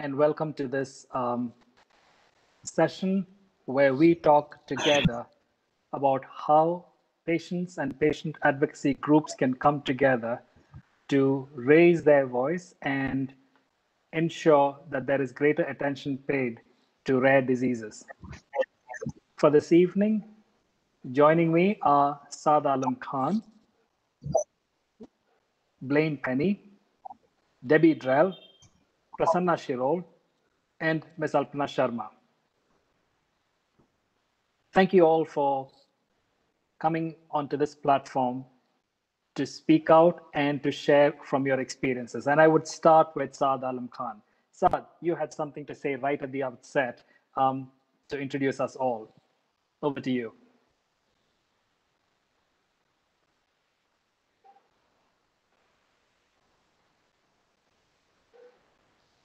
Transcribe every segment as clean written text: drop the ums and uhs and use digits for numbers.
and welcome to this session where we talk together about how patients and patient advocacy groups can come together to raise their voice and ensure that there is greater attention paid to rare diseases. For this evening, joining me are Saad Alam Khan, Blaine Penny, Debbie Drell, Prasanna Shirol, and Ms. Alpana Sharma. Thank you all for coming onto this platform to speak out and to share from your experiences. And I would start with Saad Alam Khan. Saad, you had something to say right at the outset to introduce us all. Over to you.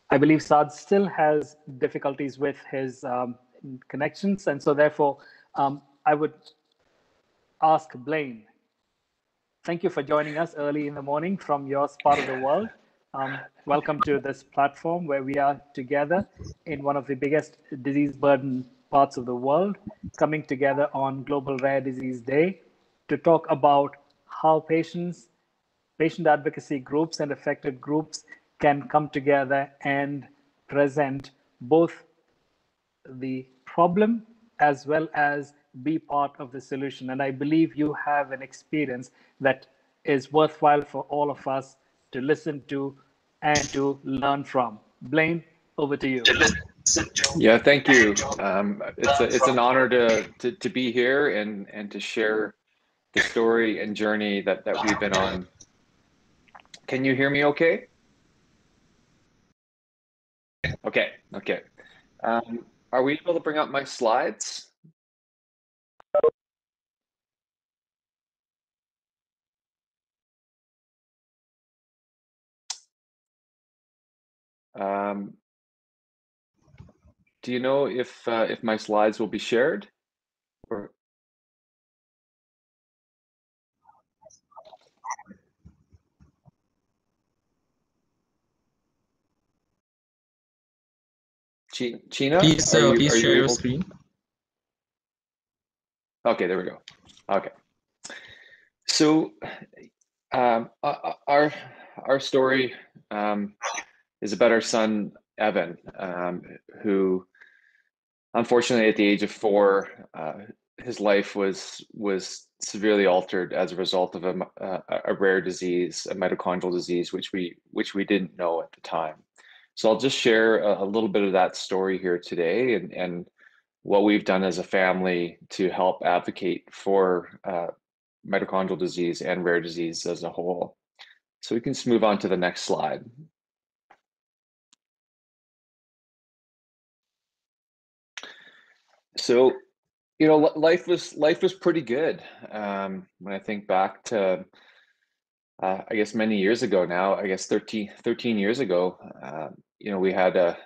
I believe Saad still has difficulties with his connections, and so therefore I would ask Blaine. Thank you for joining us early in the morning from your part of the world. Welcome to this platform where we are together in one of the biggest disease burden parts of the world, coming together on Global Rare Disease Day to talk about how patient advocacy groups and affected groups can come together and present both the problem as well as be part of the solution. And I believe you have an experience that is worthwhile for all of us to listen to and to learn from. Blaine, over to you. Yeah, thank you. It's an honor to be here and to share the story and journey that we've been on. Can you hear me okay? Okay. Are we able to bring up my slides? Do you know if my slides will be shared? Or... China, please share your screen. Okay, there we go. Okay, so our story is about our son Evan, who unfortunately at the age of 4, his life was severely altered as a result of a rare disease, a mitochondrial disease, which we didn't know at the time. So I'll just share a little bit of that story here today and what we've done as a family to help advocate for mitochondrial disease and rare disease as a whole. So we can just move on to the next slide. So, you know, life was pretty good. When I think back to, I guess many years ago now, I guess 13 years ago, you know, we had a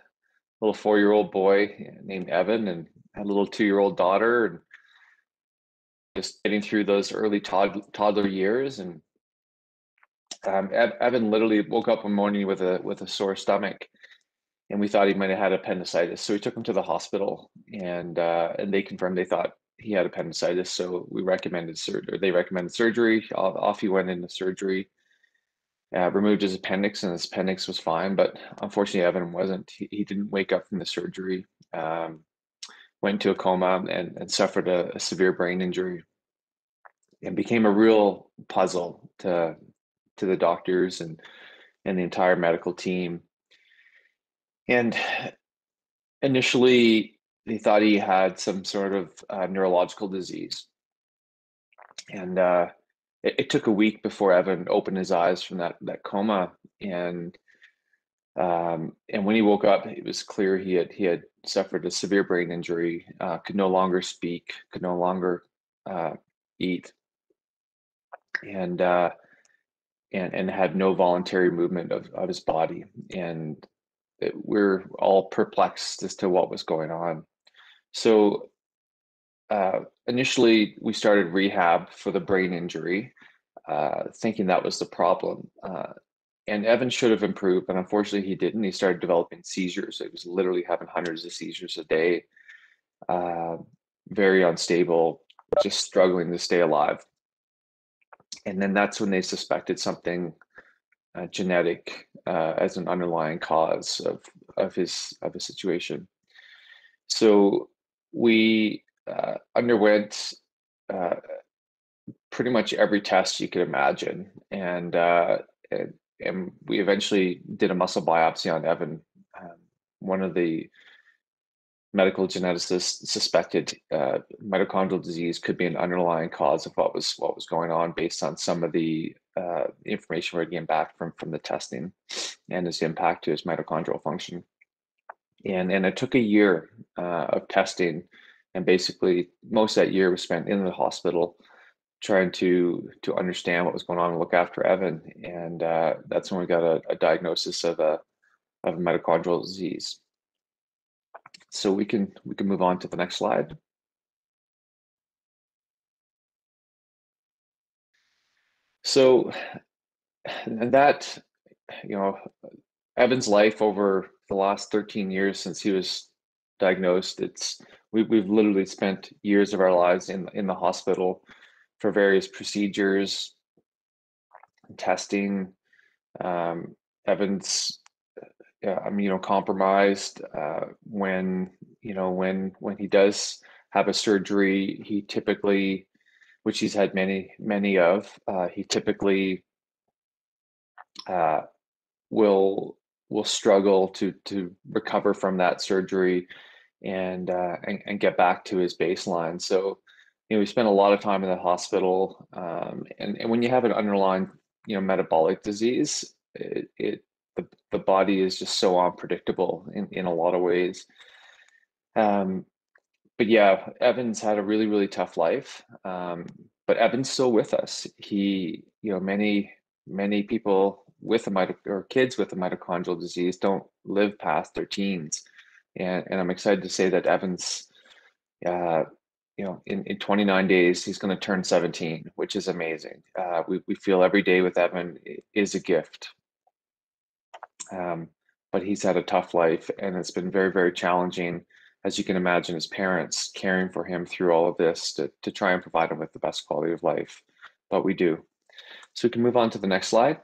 little 4-year-old boy named Evan and had a little 2-year-old daughter, and just getting through those early toddler years. And Evan literally woke up one morning with a sore stomach, and we thought he might have had appendicitis. So we took him to the hospital, and they confirmed they thought he had appendicitis. So we recommended surgery. They recommended surgery. Off he went into surgery. Removed his appendix, and his appendix was fine, but unfortunately Evan wasn't. He didn't wake up from the surgery, went into a coma and suffered a severe brain injury, and became a real puzzle to the doctors and the entire medical team. And initially they thought he had some sort of neurological disease, and it took a week before Evan opened his eyes from that coma, and when he woke up, it was clear he had suffered a severe brain injury, could no longer speak, could no longer eat, and had no voluntary movement of his body. And we're all perplexed as to what was going on. So initially, we started rehab for the brain injury, thinking that was the problem. Evan should have improved, but unfortunately he didn't. He started developing seizures. He was literally having hundreds of seizures a day, very unstable, just struggling to stay alive. And then that's when they suspected something genetic as an underlying cause of his situation. So we underwent pretty much every test you could imagine, and we eventually did a muscle biopsy on Evan. One of the medical geneticists suspected mitochondrial disease could be an underlying cause of what was going on, based on some of the information we're getting back from the testing and its impact to his mitochondrial function. And it took a year of testing, and basically most of that year was spent in the hospital trying to understand what was going on and look after Evan. And that's when we got a diagnosis of a mitochondrial disease. So we can move on to the next slide. So that, Evan's life over the last 13 years since he was diagnosed, we've literally spent years of our lives in the hospital for various procedures, testing. Evan's compromised when he does have a surgery. He typically, which he's had many of, he typically will struggle to recover from that surgery and get back to his baseline. So we spent a lot of time in the hospital, and when you have an underlying metabolic disease, the body is just so unpredictable in a lot of ways. But yeah, Evan's had a really tough life, but Evan's still with us. He, many people with or kids with a mitochondrial disease don't live past their teens, and I'm excited to say that Evan's, in 29 days he's going to turn 17, which is amazing. We feel every day with Evan is a gift. But he's had a tough life, and it's been very challenging, as you can imagine, as parents caring for him through all of this to try and provide him with the best quality of life. But we do. So we can move on to the next slide.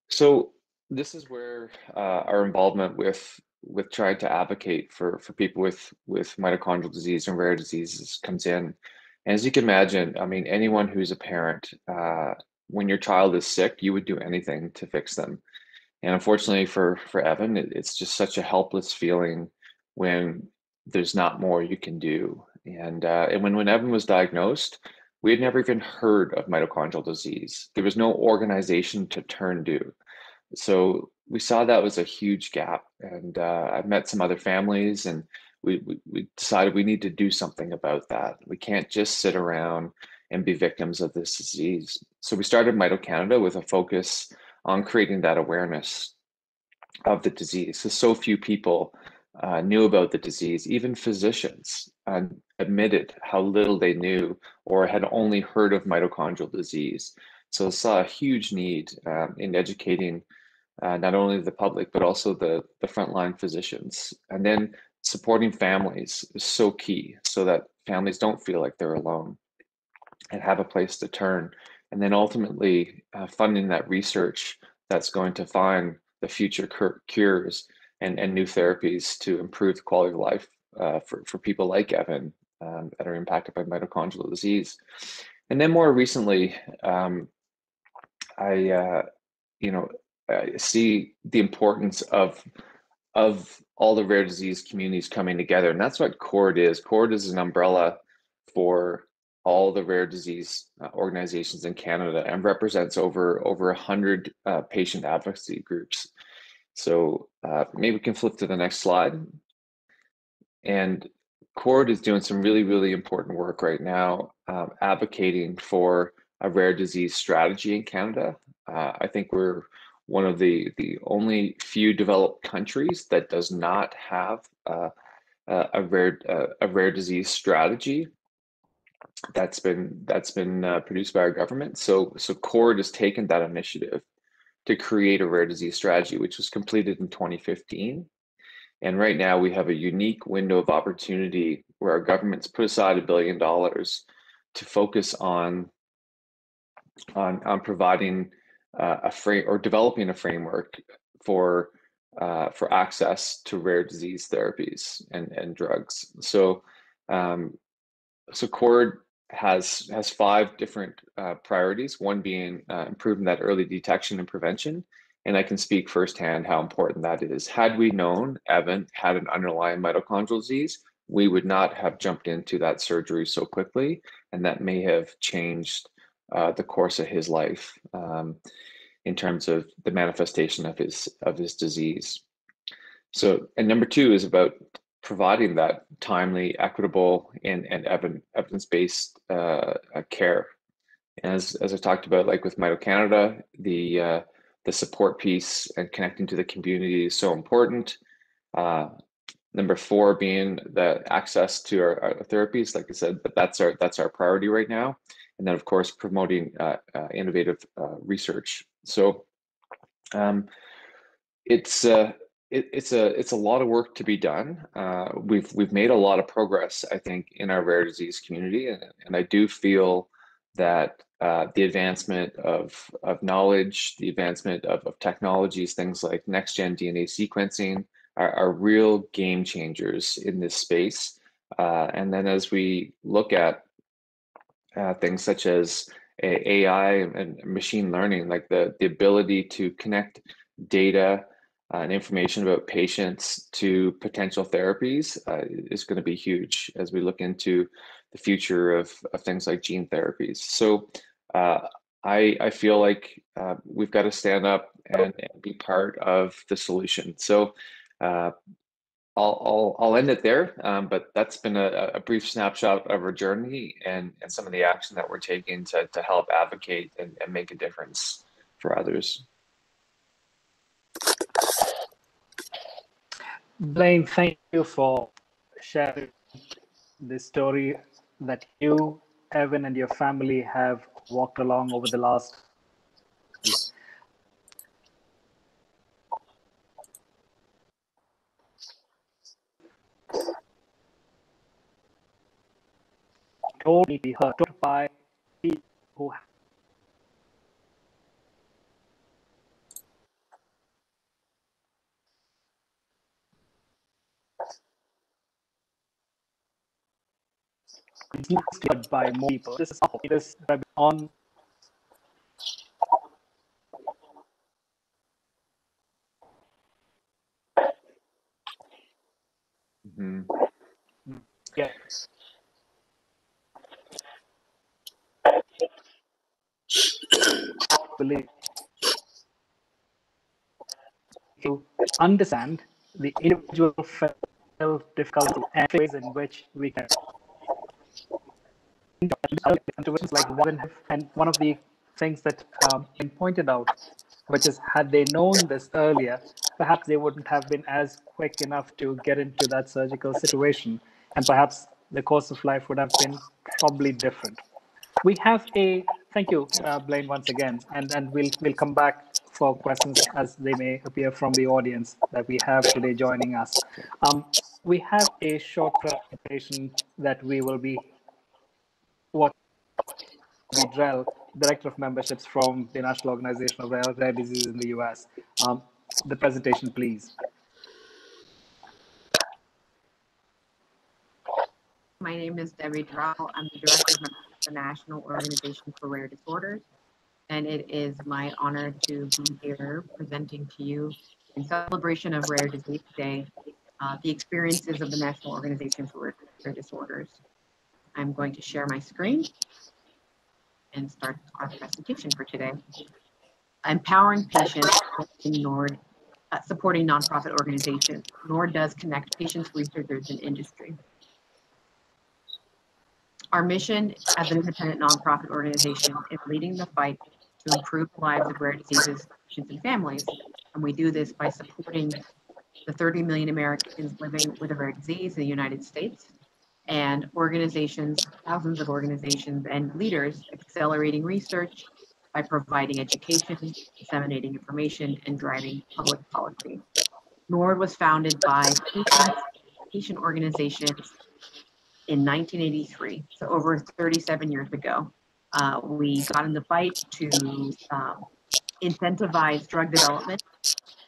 So this is where our involvement with trying to advocate for people with mitochondrial disease and rare diseases comes in. And as you can imagine, I mean, anyone who's a parent, when your child is sick, you would do anything to fix them. And unfortunately for Evan, it's just such a helpless feeling when there's not more you can do. And when Evan was diagnosed, we had never even heard of mitochondrial disease. There was no organization to turn to. So we saw that was a huge gap. And I met some other families, and we decided we need to do something about that. We can't just sit around and be victims of this disease. So we started Mito Canada with a focus on creating that awareness of the disease. So few people knew about the disease. Even physicians admitted how little they knew or had only heard of mitochondrial disease. So I saw a huge need in educating not only the public, but also the frontline physicians. And then supporting families is so key, so that families don't feel like they're alone and have a place to turn. And then ultimately funding that research that's going to find the future cures and new therapies to improve the quality of life for people like Evan that are impacted by mitochondrial disease. And then more recently, I see the importance of all the rare disease communities coming together, and that's what CORD is. CORD is an umbrella for all the rare disease organizations in Canada, and represents over 100 patient advocacy groups. So maybe we can flip to the next slide. And CORD is doing some really important work right now, advocating for a rare disease strategy in Canada. I think we're one of the only few developed countries that does not have a rare disease strategy. that's been produced by our government. So CORD has taken that initiative to create a rare disease strategy, which was completed in 2015. And right now we have a unique window of opportunity where our government's put aside $1 billion to focus on providing developing a framework for access to rare disease therapies and drugs. So CORD has 5 different priorities. One being improving that early detection and prevention. And I can speak firsthand how important that is. Had we known Evan had an underlying mitochondrial disease, we would not have jumped into that surgery so quickly, and that may have changed the course of his life in terms of the manifestation of his disease. So, and number 2 is about providing that timely, equitable, and evidence-based care. And as I talked about, like with Mito Canada, the support piece and connecting to the community is so important. Number 4 being the access to our therapies, like I said, but that's our priority right now. And then of course promoting innovative research. So it's a lot of work to be done. We've made a lot of progress, I think, in our rare disease community, and I do feel that the advancement of knowledge, the advancement of technologies, things like next-gen DNA sequencing are real game changers in this space. And then as we look at things such as AI and machine learning, like the ability to connect data and information about patients to potential therapies is going to be huge as we look into the future of things like gene therapies. So I feel like we've got to stand up and be part of the solution. So I'll end it there, but that's been a brief snapshot of our journey and some of the action that we're taking to help advocate and make a difference for others. Blaine, thank you for sharing the story that you, Evan, and your family have walked along over the last years. Told me to be heard by people who have by more people. This is on. Mm-hmm. Yes. I believe to understand the individual difficulty and ways in which we can situations like one. And one of the things that been pointed out, which is had they known this earlier, perhaps they wouldn't have been as quick enough to get into that surgical situation, and perhaps the course of life would have been probably different. We have a thank you, Blaine, once again, and we'll come back for questions as they may appear from the audience that we have today joining us. We have a short presentation that we will be watching. Drell, Director of Memberships from the National Organization of Rare Diseases in the US. The presentation, please. My name is Debbie Drell. I'm the Director of the National Organization for Rare Disorders, and it is my honor to be here presenting to you in celebration of Rare Disease Day, the experiences of the National Organization for Rare Disorders. I'm going to share my screen and start our presentation for today. Empowering patients in NORD, supporting nonprofit organizations. NORD does connect patients, researchers, and industry. Our mission as an independent nonprofit organization is leading the fight to improve the lives of rare diseases, patients, and families. And we do this by supporting the 30 million Americans living with a rare disease in the United States and organizations, thousands of organizations and leaders accelerating research by providing education, disseminating information, and driving public policy. NORD was founded by patient organizations in 1983, so over 37 years ago. We got in the fight to incentivize drug development.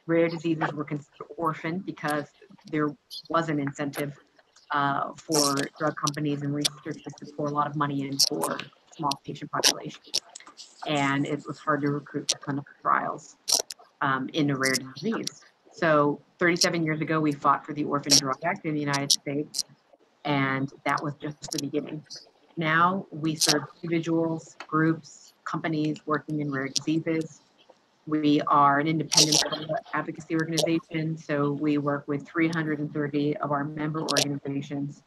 Rare diseases were considered orphan because there was an incentive for drug companies and researchers to pour a lot of money in for small patient populations. And it was hard to recruit to clinical trials in a rare disease. So 37 years ago, we fought for the Orphan Drug Act in the United States, and that was just the beginning. Now we serve individuals, groups, companies working in rare diseases. We are an independent advocacy organization, so we work with 330 of our member organizations.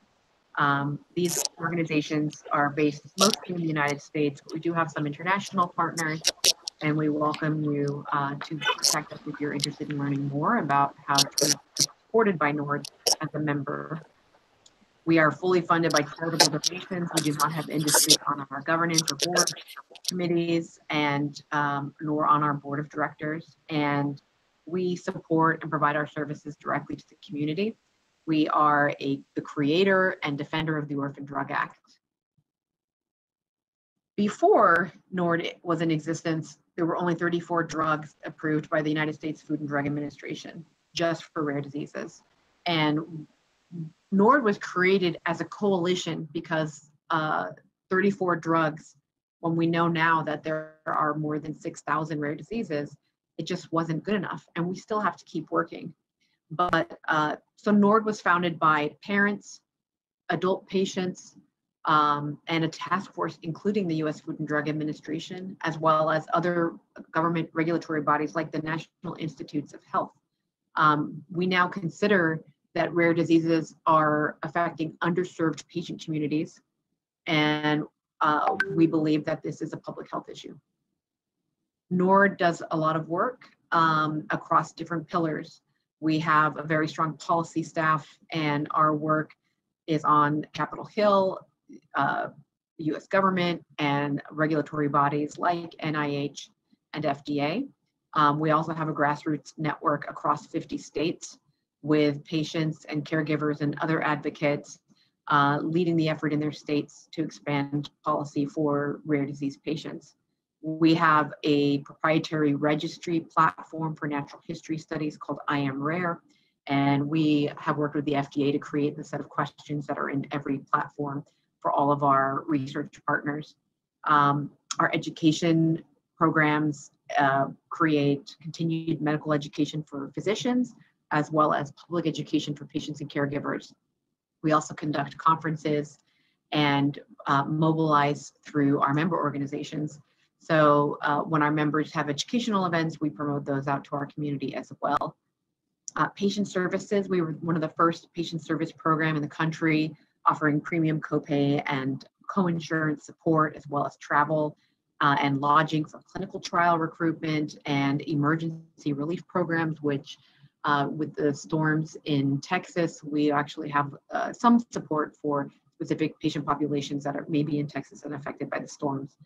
These organizations are based mostly in the United States, but we do have some international partners, and we welcome you to contact us if you're interested in learning more about how to be supported by NORD as a member. We are fully funded by charitable donations. We do not have industry on our governance or board committees, and nor on our board of directors. And we support and provide our services directly to the community. We are the creator and defender of the Orphan Drug Act. Before NORD was in existence, there were only 34 drugs approved by the United States Food and Drug Administration just for rare diseases. And NORD was created as a coalition because 34 drugs, when we know now that there are more than 6,000 rare diseases, it just wasn't good enough. And we still have to keep working. But so NORD was founded by parents, adult patients, and a task force, including the U.S. Food and Drug Administration, as well as other government regulatory bodies like the National Institutes of Health. We now consider that rare diseases are affecting underserved patient communities, and we believe that this is a public health issue. NORD does a lot of work across different pillars. We have a very strong policy staff, and our work is on Capitol Hill, the US government, and regulatory bodies like NIH and FDA. We also have a grassroots network across 50 states with patients and caregivers and other advocates leading the effort in their states to expand policy for rare disease patients. We have a proprietary registry platform for natural history studies called I Am Rare, and we have worked with the FDA to create the set of questions that are in every platform for all of our research partners. Our education programs create continued medical education for physicians, as well as public education for patients and caregivers. We also conduct conferences and mobilize through our member organizations. So when our members have educational events, we promote those out to our community as well. Patient services, we were one of the first patient service program in the country, offering premium copay and co-insurance support, as well as travel and lodging for clinical trial recruitment and emergency relief programs, which with the storms in Texas, we actually have some support for specific patient populations that are maybe in Texas and affected by the storms.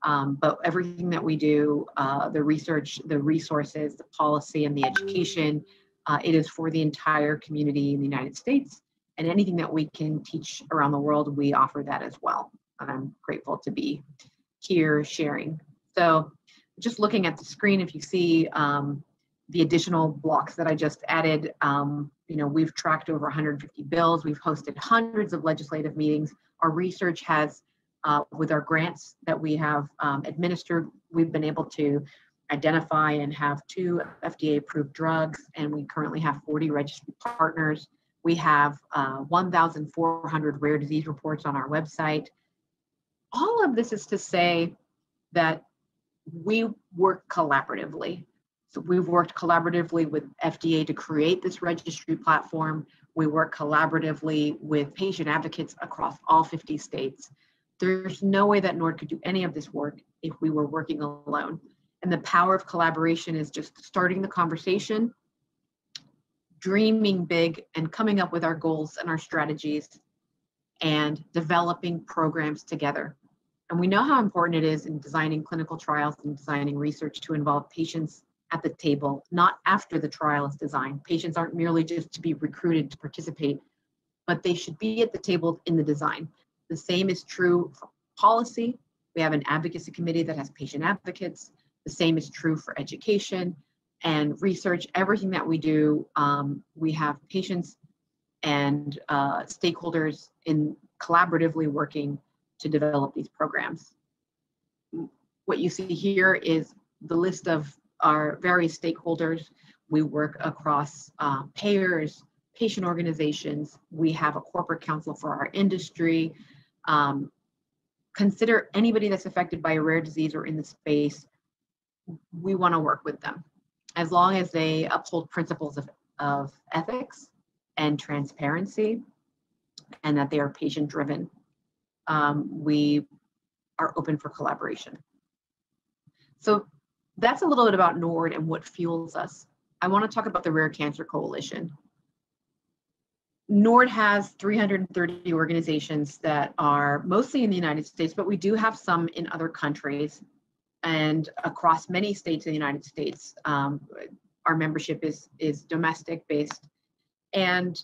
But everything that we do, the research, the resources, the policy, and the education, it is for the entire community in the United States. And anything that we can teach around the world, we offer that as well. And I'm grateful to be here sharing. So just looking at the screen, if you see the additional blocks that I just added, we've tracked over 150 bills. We've hosted hundreds of legislative meetings. Our research has, with our grants that we have administered, we've been able to identify and have 2 FDA-approved drugs, and we currently have 40 registry partners. We have 1,400 rare disease reports on our website. All of this is to say that we work collaboratively. So we've worked collaboratively with FDA to create this registry platform. We work collaboratively with patient advocates across all 50 states. There's no way that NORD could do any of this work if we were working alone. And the power of collaboration is just starting the conversation, dreaming big, and coming up with our goals and our strategies, and developing programs together. And we know how important it is in designing clinical trials and designing research to involve patients at the table, not after the trial is designed. Patients aren't merely just to be recruited to participate, but they should be at the table in the design. The same is true for policy. We have an advocacy committee that has patient advocates. The same is true for education and research. Everything that we do, we have patients and stakeholders in collaboratively working to develop these programs. What you see here is the list of our various stakeholders. We work across payers, patient organizations. We have a corporate council for our industry. Consider anybody that's affected by a rare disease or in the space. We want to work with them as long as they uphold principles of ethics and transparency, and that they are patient driven. We are open for collaboration. So that's a little bit about NORD and what fuels us. I want to talk about the Rare Cancer Coalition. NORD has 330 organizations that are mostly in the United States, but we do have some in other countries and across many states in the United States. Our membership is domestic based, and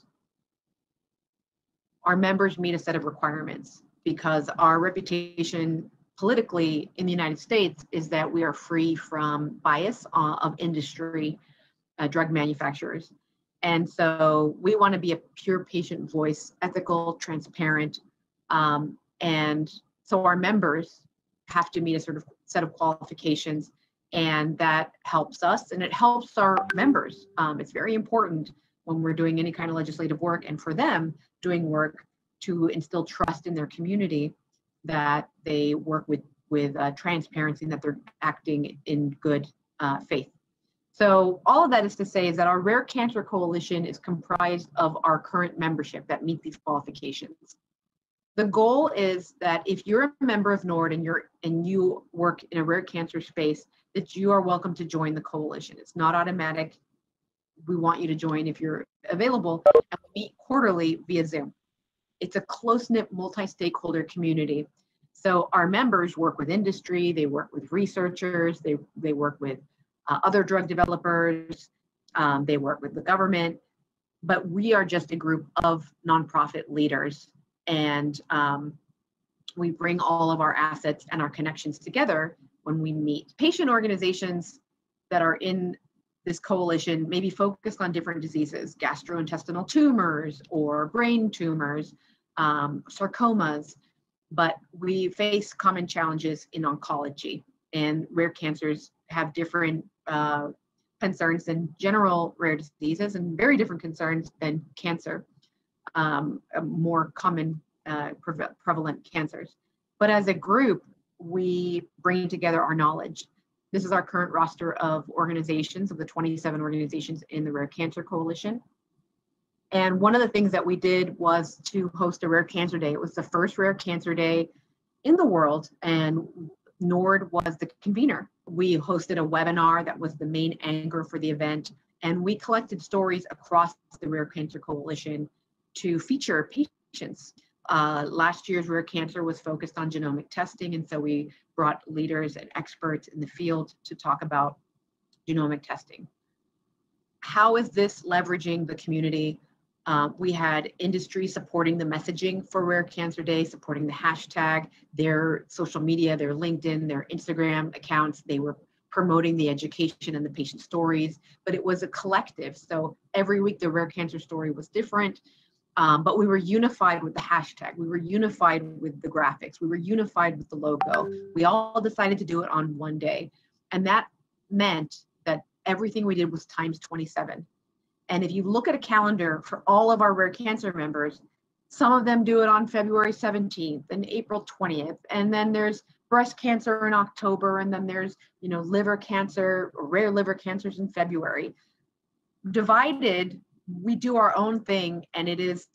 our members meet a set of requirements because our reputation politically in the United States is that we are free from bias of industry, drug manufacturers. And so we want to be a pure patient voice, ethical, transparent. And so our members have to meet a sort of set of qualifications, and that helps us and it helps our members. It's very important when we're doing any kind of legislative work and for them doing work to instill trust in their community that they work with transparency and that they're acting in good faith. So all of that is to say is that our Rare Cancer Coalition is comprised of our current membership that meet these qualifications. The goal is that if you're a member of NORD and you work in a rare cancer space, that you are welcome to join the coalition. It's not automatic. We want you to join if you're available, and we meet quarterly via Zoom. It's a close-knit multi-stakeholder community. So our members work with industry, they work with researchers, they work with other drug developers, they work with the government, but we are just a group of nonprofit leaders, and we bring all of our assets and our connections together when we meet. Patient organizations that are in this coalition may be focused on different diseases, gastrointestinal tumors or brain tumors, sarcomas, but we face common challenges in oncology, and rare cancers have different concerns than general rare diseases and very different concerns than cancer, more common prevalent cancers. But as a group, we bring together our knowledge. This is our current roster of organizations, of the 27 organizations in the Rare Cancer Coalition. And one of the things that we did was to host a Rare Cancer Day. It was the first Rare Cancer Day in the world, and NORD was the convener. We hosted a webinar that was the main anchor for the event, and we collected stories across the Rare Cancer Coalition to feature patients. Last year's Rare Cancer was focused on genomic testing, and so we brought leaders and experts in the field to talk about genomic testing. How is this leveraging the community? We had industry supporting the messaging for Rare Cancer Day, supporting the hashtag, their social media, their LinkedIn, their Instagram accounts. They were promoting the education and the patient stories, but it was a collective. So every week the Rare Cancer story was different, but we were unified with the hashtag. We were unified with the graphics. We were unified with the logo. We all decided to do it on one day. And that meant that everything we did was times 27. And if you look at a calendar for all of our Rare Cancer members, some of them do it on February 17th and April 20th. And then there's breast cancer in October. And then there's, liver cancer, rare liver cancers in February. Divided, we do our own thing and it is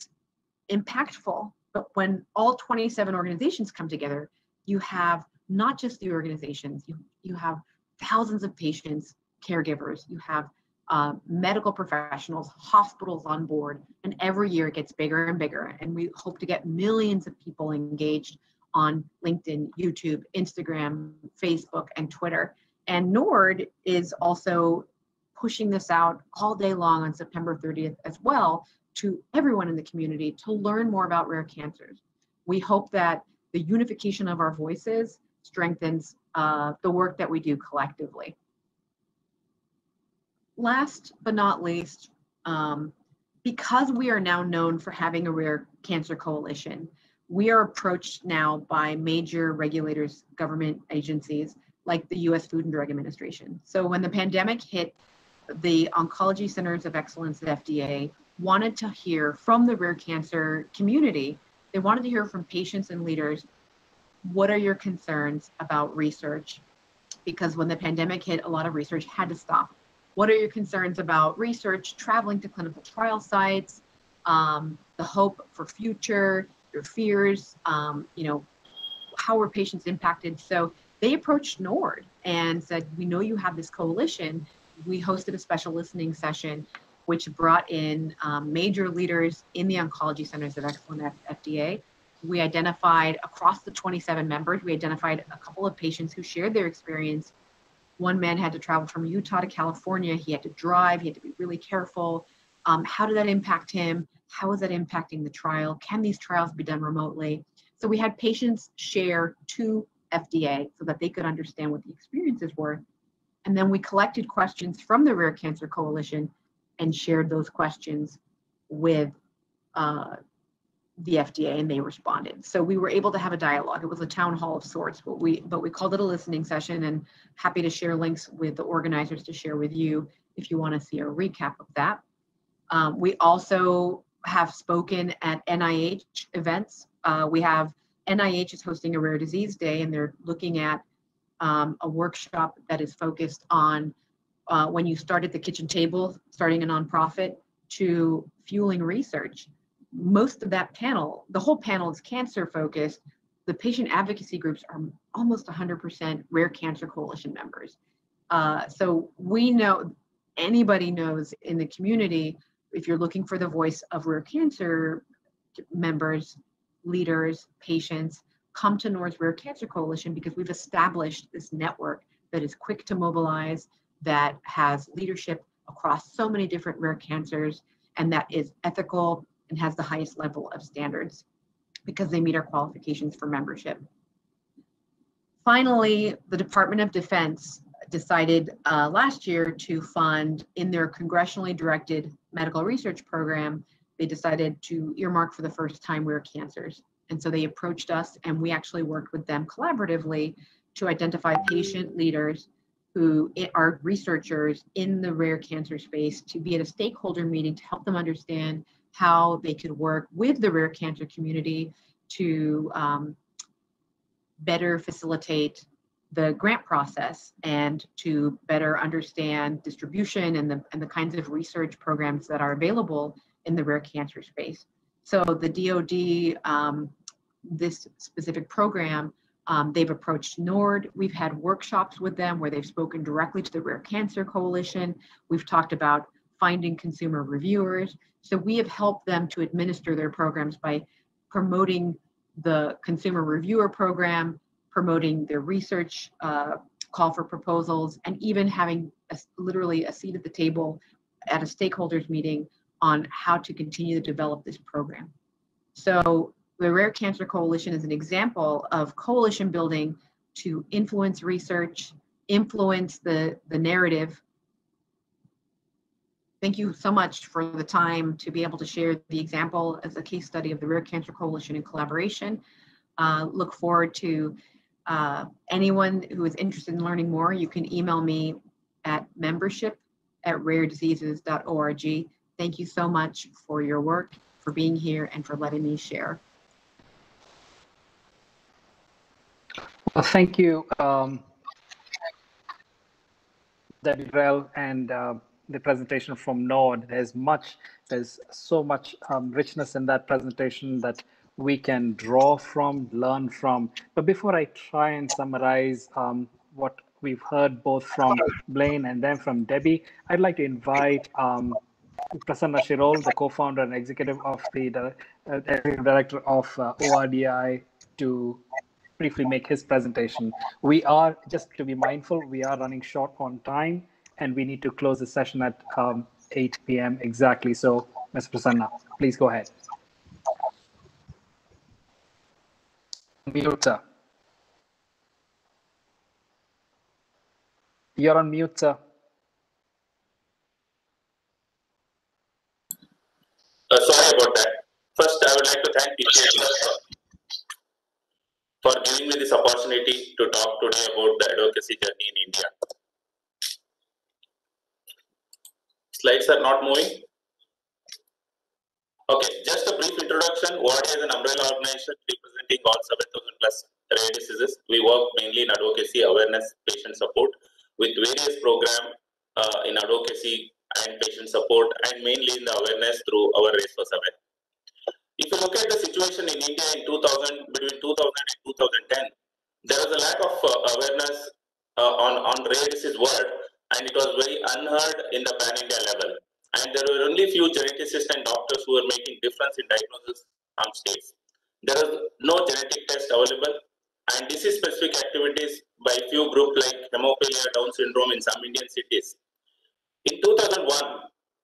impactful. But when all 27 organizations come together, you have not just the organizations, you have thousands of patients, caregivers, you have medical professionals, hospitals on board, and every year it gets bigger and bigger. And we hope to get millions of people engaged on LinkedIn, YouTube, Instagram, Facebook, and Twitter. And NORD is also pushing this out all day long on September 30th as well to everyone in the community to learn more about rare cancers. We hope that the unification of our voices strengthens the work that we do collectively. Last but not least, because we are now known for having a rare cancer coalition, we are approached now by major regulators, government agencies like the US Food and Drug Administration. So when the pandemic hit, the Oncology Centers of Excellence, the FDA, wanted to hear from the rare cancer community. They wanted to hear from patients and leaders, what are your concerns about research? Because when the pandemic hit, a lot of research had to stop. What are your concerns about research, traveling to clinical trial sites, the hope for future, your fears, how are patients impacted? So they approached NORD and said, we know you have this coalition. We hosted a special listening session, which brought in major leaders in the Oncology Centers of Excellence at FDA. We identified across the 27 members, we identified a couple of patients who shared their experience. One man had to travel from Utah to California. He had to drive, he had to be really careful. How did that impact him? How is that impacting the trial? Can these trials be done remotely? So we had patients share to FDA so that they could understand what the experiences were. And then we collected questions from the Rare Cancer Coalition and shared those questions with the FDA, and they responded. So we were able to have a dialogue. It was a town hall of sorts, but we called it a listening session, and happy to share links with the organizers to share with you if you want to see a recap of that. We also have spoken at NIH events. We have NIH is hosting a rare disease day, and they're looking at a workshop that is focused on when you start at the kitchen table, starting a nonprofit, to fueling research. Most of that panel, the whole panel is cancer focused. The patient advocacy groups are almost 100% Rare Cancer Coalition members. So we know, anybody knows in the community, if you're looking for the voice of rare cancer members, leaders, patients, come to NORD's Rare Cancer Coalition, because we've established this network that is quick to mobilize, that has leadership across so many different rare cancers, and that is ethical and has the highest level of standards because they meet our qualifications for membership. Finally, the Department of Defense decided last year to fund, in their congressionally directed medical research program, they decided to earmark for the first time rare cancers. And so they approached us, and we actually worked with them collaboratively to identify patient leaders who are researchers in the rare cancer space, to be at a stakeholder meeting to help them understand how they could work with the rare cancer community to better facilitate the grant process and to better understand distribution and the kinds of research programs that are available in the rare cancer space. So the DoD, this specific program, they've approached NORD. We've had workshops with them where they've spoken directly to the Rare Cancer Coalition. We've talked about finding consumer reviewers. So we have helped them to administer their programs by promoting the consumer reviewer program, promoting their research call for proposals, and even having literally a seat at the table at a stakeholders meeting on how to continue to develop this program. So the Rare Cancer Coalition is an example of coalition building to influence research, influence the narrative. Thank you so much for the time to be able to share the example as a case study of the Rare Cancer Coalition in collaboration. Look forward to anyone who is interested in learning more. You can email me at membership@rarediseases.org. Thank you so much for your work, for being here, and for letting me share. Well, thank you, Debbie Drell, and the presentation from NORD. There's so much richness in that presentation that we can draw from, learn from. But before I try and summarize what we've heard both from Blaine and then from Debbie. I'd like to invite Prasanna Shirol, the co-founder and executive executive director of ORDI, to briefly make his presentation. We are, just to be mindful, we are running short on time, and we need to close the session at 8 p.m. exactly. So, Ms. Prasanna, please go ahead. Mute, sir. You're on mute, sir. Sorry about that. First, I would like to thank TPH for giving me this opportunity to talk today about the advocacy journey in India. Slides are not moving. Okay, just a brief introduction. ORDI is an umbrella organization representing all 7,000 plus rare diseases. We work mainly in advocacy, awareness, patient support, with various programs in advocacy and patient support, and mainly in the awareness through our Race for Survey. If you look at the situation in India in between 2000 and 2010, there was a lack of awareness on rare disease word, and it was very unheard in the pan-India level. And there were only few geneticists and doctors who were making difference in diagnosis on states. There was no genetic test available, and disease-specific activities by few groups like hemophilia, Down syndrome in some Indian cities. In 2001,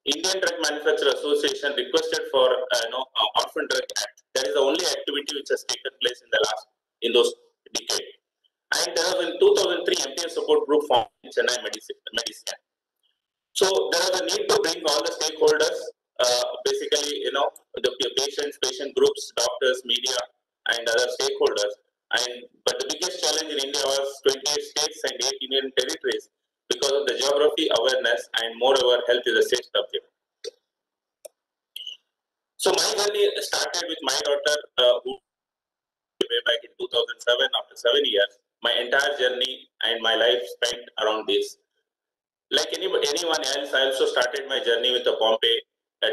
Indian Drug Manufacturer Association requested for Orphan Drug Act. That is the only activity which has taken place in those decades. And there was in 2003 MPS support group formed in Chennai Medicine. So there was a need to bring all the stakeholders, basically, the patients, patient groups, doctors, media, and other stakeholders. But the biggest challenge in India was 28 states and 8 Union territories because of the geography, awareness, and moreover, health is a state subject. So my journey started with my daughter, who way back in 2007. After 7 years, my entire journey and my life spent around this. Like anyone else, I also started my journey with the Pompe,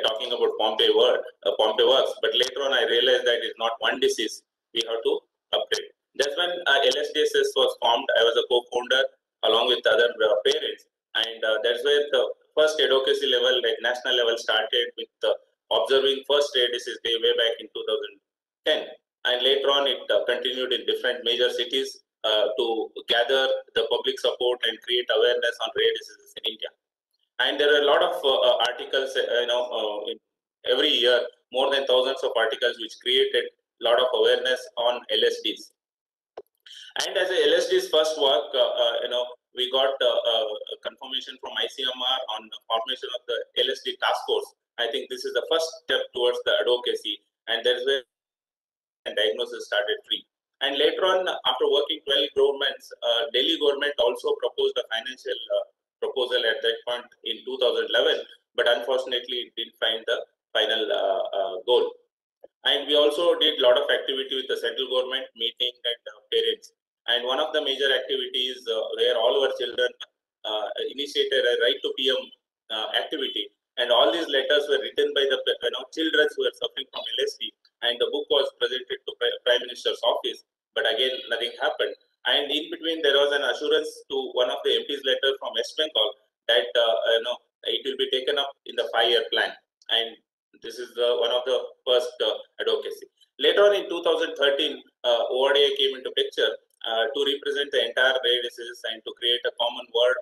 talking about Pompe works. But later on, I realized that it's not one disease. We have to upgrade. That's when LSDSS was formed. I was a co-founder along with other parents, and that's where the first advocacy level, like national level, started with observing first rare disease day way back in 2010, and later on it continued in different major cities to gather the public support and create awareness on rare diseases in India. And there are a lot of articles, every year, more than thousands of articles which created a lot of awareness on LSDs. And as a LSD's first work, we got confirmation from ICMR on the formation of the LSD task force. I think this is the first step towards the advocacy, and that's where diagnosis started free. And later on, after working 12 governments, Delhi government also proposed a financial proposal at that point in 2011, but unfortunately it didn't find the final goal. And we also did a lot of activity with the central government, meeting and parents. And one of the major activities where all our children initiated a right to PM activity. And all these letters were written by the children who were suffering from LSD. And the book was presented to Prime Minister's office, but again, nothing happened. And in between, there was an assurance to one of the MP's letter from West Bengal that it will be taken up in the 5-year plan. And this is one of the first advocacy. Later on in 2013, ORDI came into picture to represent the entire rare diseases and to create a common word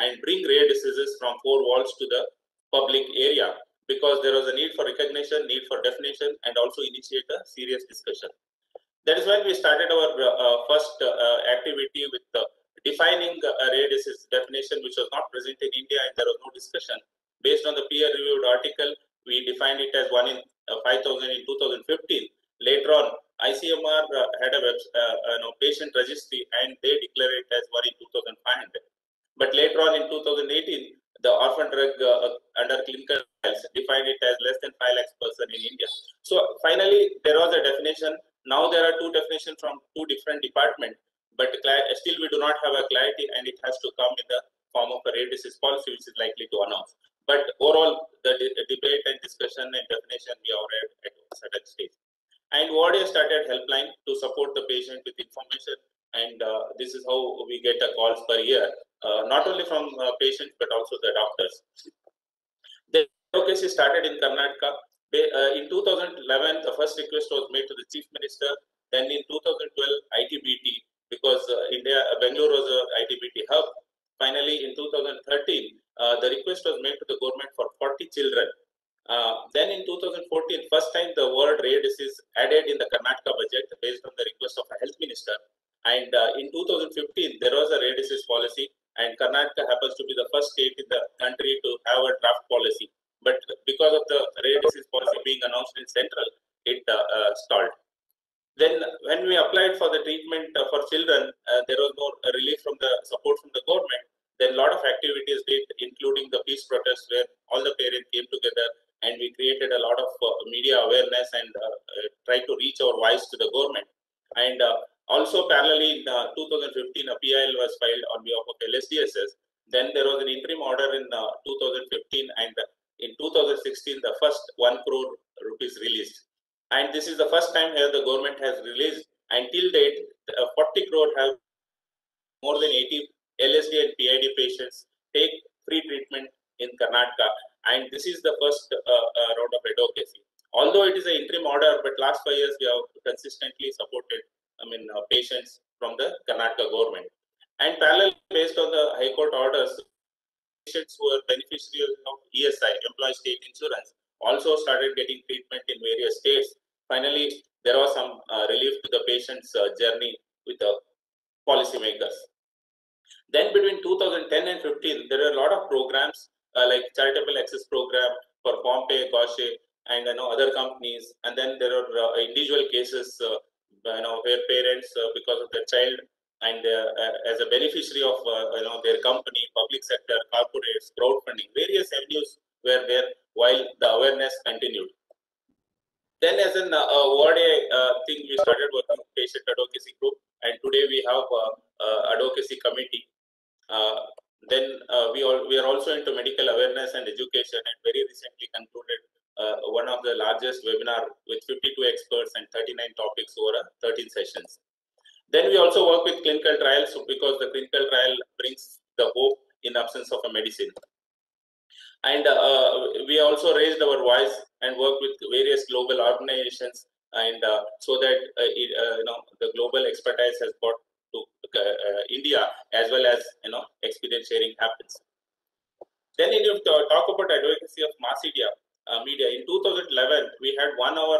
and bring rare diseases from 4 walls to the public area, because there was a need for recognition, need for definition, and also initiate a serious discussion. That is when we started our first activity with defining a rare disease definition, which was not present in India, and there was no discussion. Based on the peer-reviewed article, we defined it as 1 in 5,000 in 2015. Later on, ICMR had a patient registry, and they declared it as 1 in 2,500. But later on in 2018, the orphan drug under clinical trials defined it as less than 5 lakhs person in India. So finally, there was a definition. Now there are 2 definitions from 2 different departments, but still we do not have a clarity, and it has to come in the form of a rare disease policy, which is likely to announce. But overall, the debate and discussion and definition we arrived at a certain stage. And ORDI started helpline to support the patient with information and this is how we get the calls per year, not only from patients but also the doctors. The advocacy started in Karnataka. In 2011, the first request was made to the Chief Minister. Then in 2012, ITBT, because Bangalore was a ITBT hub. Finally, in 2013, the request was made to the government for 40 children. Then in 2014, first time the word rare disease added in the Karnataka budget based on the request of a health minister. And in 2015, there was a rare disease policy, and Karnataka happens to be the first state in the country to have a draft policy. But because of the rare disease policy being announced in central, it stalled. Then when we applied for the treatment for children, there was no relief from the support from the government. Then a lot of activities did, including the peace protest, where all the parents came together and we created a lot of media awareness and tried to reach our voice to the government. And also parallelly in 2015, a PIL was filed on behalf of LSDSS. Then there was an interim order in 2015, and in 2016, the first 1 crore rupees released. And this is the first time here the government has released, and till date, 40 crore have more than 80 LSD and PID patients take free treatment in Karnataka. And this is the first round of advocacy. Although it is an interim order, but last 5 years we have consistently supported, patients from the Karnataka government. And parallel, based on the High Court orders, patients who are beneficiaries of ESI, Employee State Insurance, also started getting treatment in various states. Finally, there was some relief to the patient's journey with the policymakers. Then between 2010 and 15, there are a lot of programs like Charitable Access Program for Pompey, Gaucher, and other companies. And then there are individual cases, where parents, because of their child, and as a beneficiary of their company, public sector, corporates, crowdfunding, various avenues were there while the awareness continued. Then as an award thing, we started working with patient advocacy group, and today we have advocacy committee. Then we are also into medical awareness and education, and very recently concluded one of the largest webinar with 52 experts and 39 topics over 13 sessions. Then we also work with clinical trials, because the clinical trial brings the hope in absence of a medicine. And we also raised our voice and worked with various global organizations, and so that the global expertise has got to India, as well as experience sharing happens. Then if you talk about advocacy of mass media, in 2011 we had 1 hour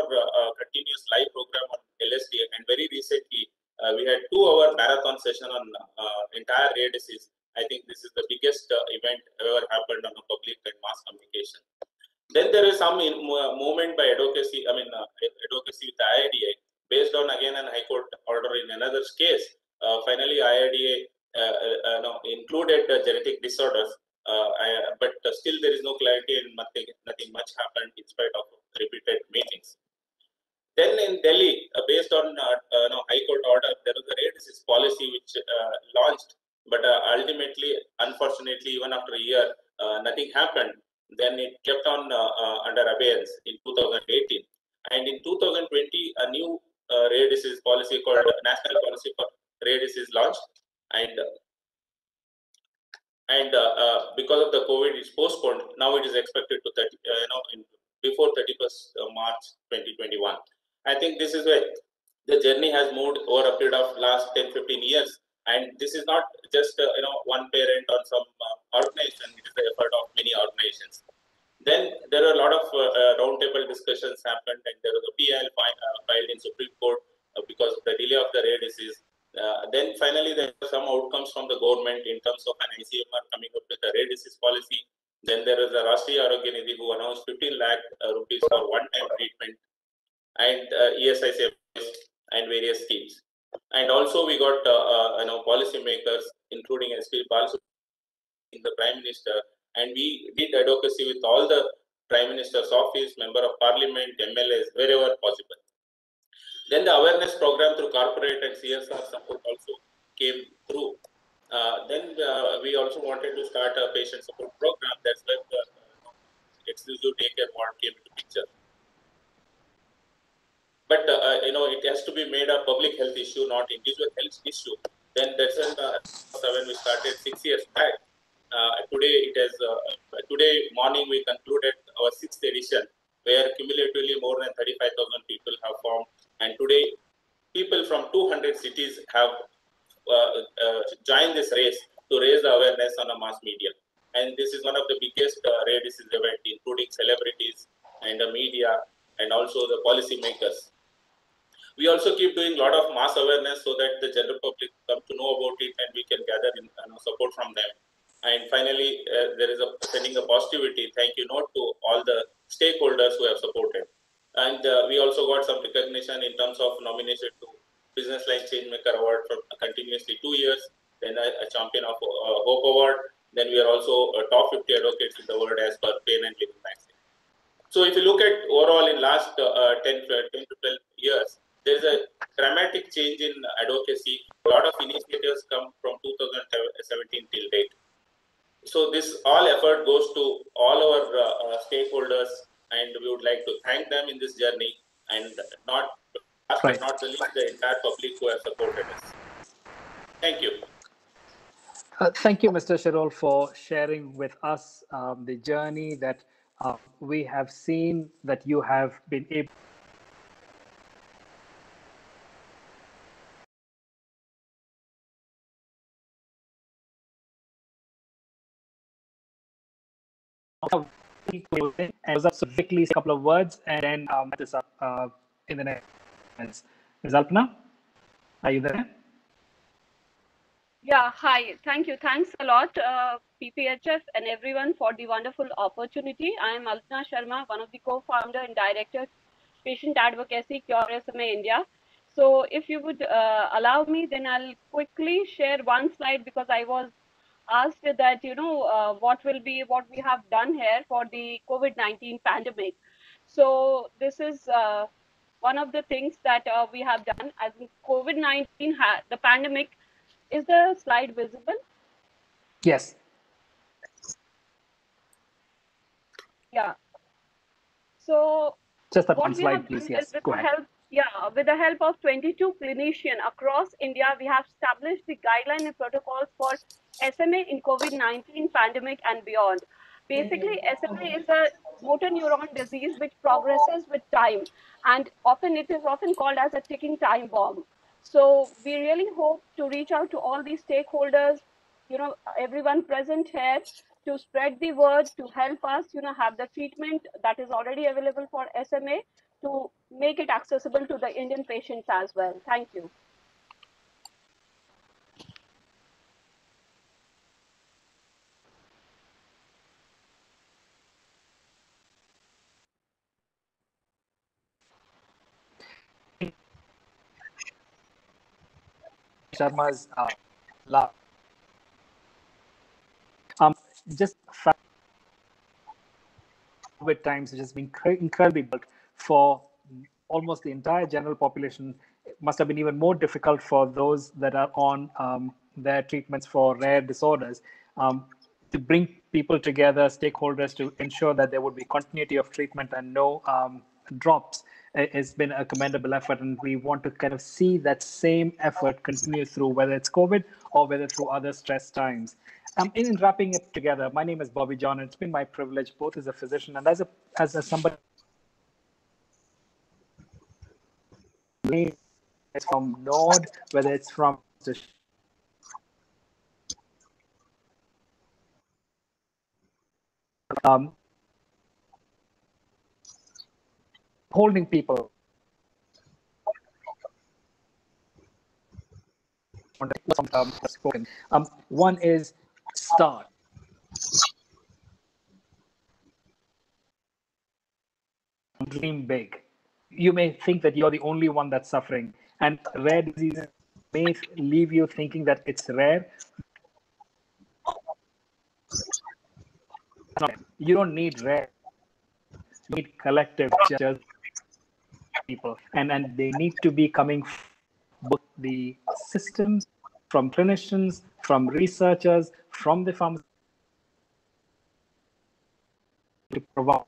continuous live program on LSD, and very recently we had 2 hour marathon session on entire rare disease. I think this is the biggest event ever happened on a public and mass communication. Then there is some movement by advocacy, advocacy with the IRDA, based on again an High Court order in another case. Finally, IRDA included genetic disorders, but still there is no clarity, and nothing much happened in spite of repeated meetings. Then in Delhi, based on High Court order, there was a rare disease policy which launched, but ultimately, unfortunately, even after a year, nothing happened. Then it kept on under abeyance in 2018, and in 2020, a new rare disease policy called National Policy for Rare Disease launched, and because of the COVID, it's postponed. Now it is expected to before 31st March 2021. I think this is where the journey has moved over a period of last 10-15 years, and this is not just one parent or some organization. It is the effort of many organizations. Then there are a lot of roundtable discussions happened, and there was a PIL filed in Supreme Court because of the delay of the rare disease. Then finally, there are some outcomes from the government in terms of an ICMR coming up with a rare disease policy. Then there is a Rashtriya Arogya Nidhi who announced 15 lakh rupees for one-time treatment, and ESI and various schemes. And also we got policy makers, including SP Balasubramanian, the Prime Minister, and we did advocacy with all the Prime Minister's office, Member of Parliament, MLAs, wherever possible. Then the awareness program through corporate and CSR support also came through. Then we also wanted to start a patient support program. That's where the exclusive daycare ward came into picture. but it has to be made a public health issue, not individual health issue. Then that's when 7 we started 6 years back. Today it has today morning we concluded our 6th edition, where cumulatively more than 35,000 people have formed, and today people from 200 cities have joined this race to raise the awareness on a mass media. And this is one of the biggest rare disease event, including celebrities and the media and also the policy makers. We also keep doing a lot of mass awareness so that the general public come to know about it and we can gather support from them. And finally, there is sending a positivity thank you note to all the stakeholders who have supported. And we also got some recognition in terms of nomination to Business Line Changemaker Award for continuously 2 years, then a Champion of Hope Award. Then we are also top 50 advocates in the world as per Pain and Living Vaccine. So if you look at overall in last 10 to 12 years, there's a dramatic change in advocacy. A lot of initiatives come from 2017 till date. So this all effort goes to all our stakeholders, and we would like to thank them in this journey, and not last but not the least, the entire public who have supported us. Thank you. Thank you, Mr. Shirol, for sharing with us the journey that we have seen that you have been able and just quickly a couple of words and then this up in the next minutes. Ms. Alpana, are you there? Yeah, hi. Thank you. Thanks a lot, PPHF and everyone for the wonderful opportunity. I am Alpana Sharma, one of the co-founder and director, Patient Advocacy, Cure SMA India. So if you would allow me, then I'll quickly share one slide because I was asked that, what we have done here for the COVID-19 pandemic. So this is one of the things that we have done as COVID-19, the pandemic. Is the slide visible? Yes. Yeah. So just that what one slide, please. Yes, go ahead. With the help of 22 clinicians across India, we have established the guidelines and protocols for SMA in COVID-19 pandemic and beyond. Basically, SMA is a motor neuron disease which progresses with time, and it is often called as a ticking time bomb. So we really hope to reach out to all these stakeholders, everyone present here, to spread the word, to help us, have the treatment that is already available for SMA, to make it accessible to the Indian patients as well. Thank you. Sharma's last. Just COVID times, which has been incredibly built for almost the entire general population. It must have been even more difficult for those that are on their treatments for rare disorders to bring people together, stakeholders, to ensure that there would be continuity of treatment and no drops. It's been a commendable effort, and we want to kind of see that same effort continue through, whether it's COVID or whether through other stress times. In wrapping it together, my name is Bobby John, and it's been my privilege, both as a physician and as somebody from Nord, whether it's from holding people. Spoken. One is start. Dream big. You may think that you're the only one that's suffering, and rare diseases may leave you thinking that it's rare. You don't need rare. You need collective people, and they need to be coming both the systems, from clinicians, from researchers, from the pharmacists to provide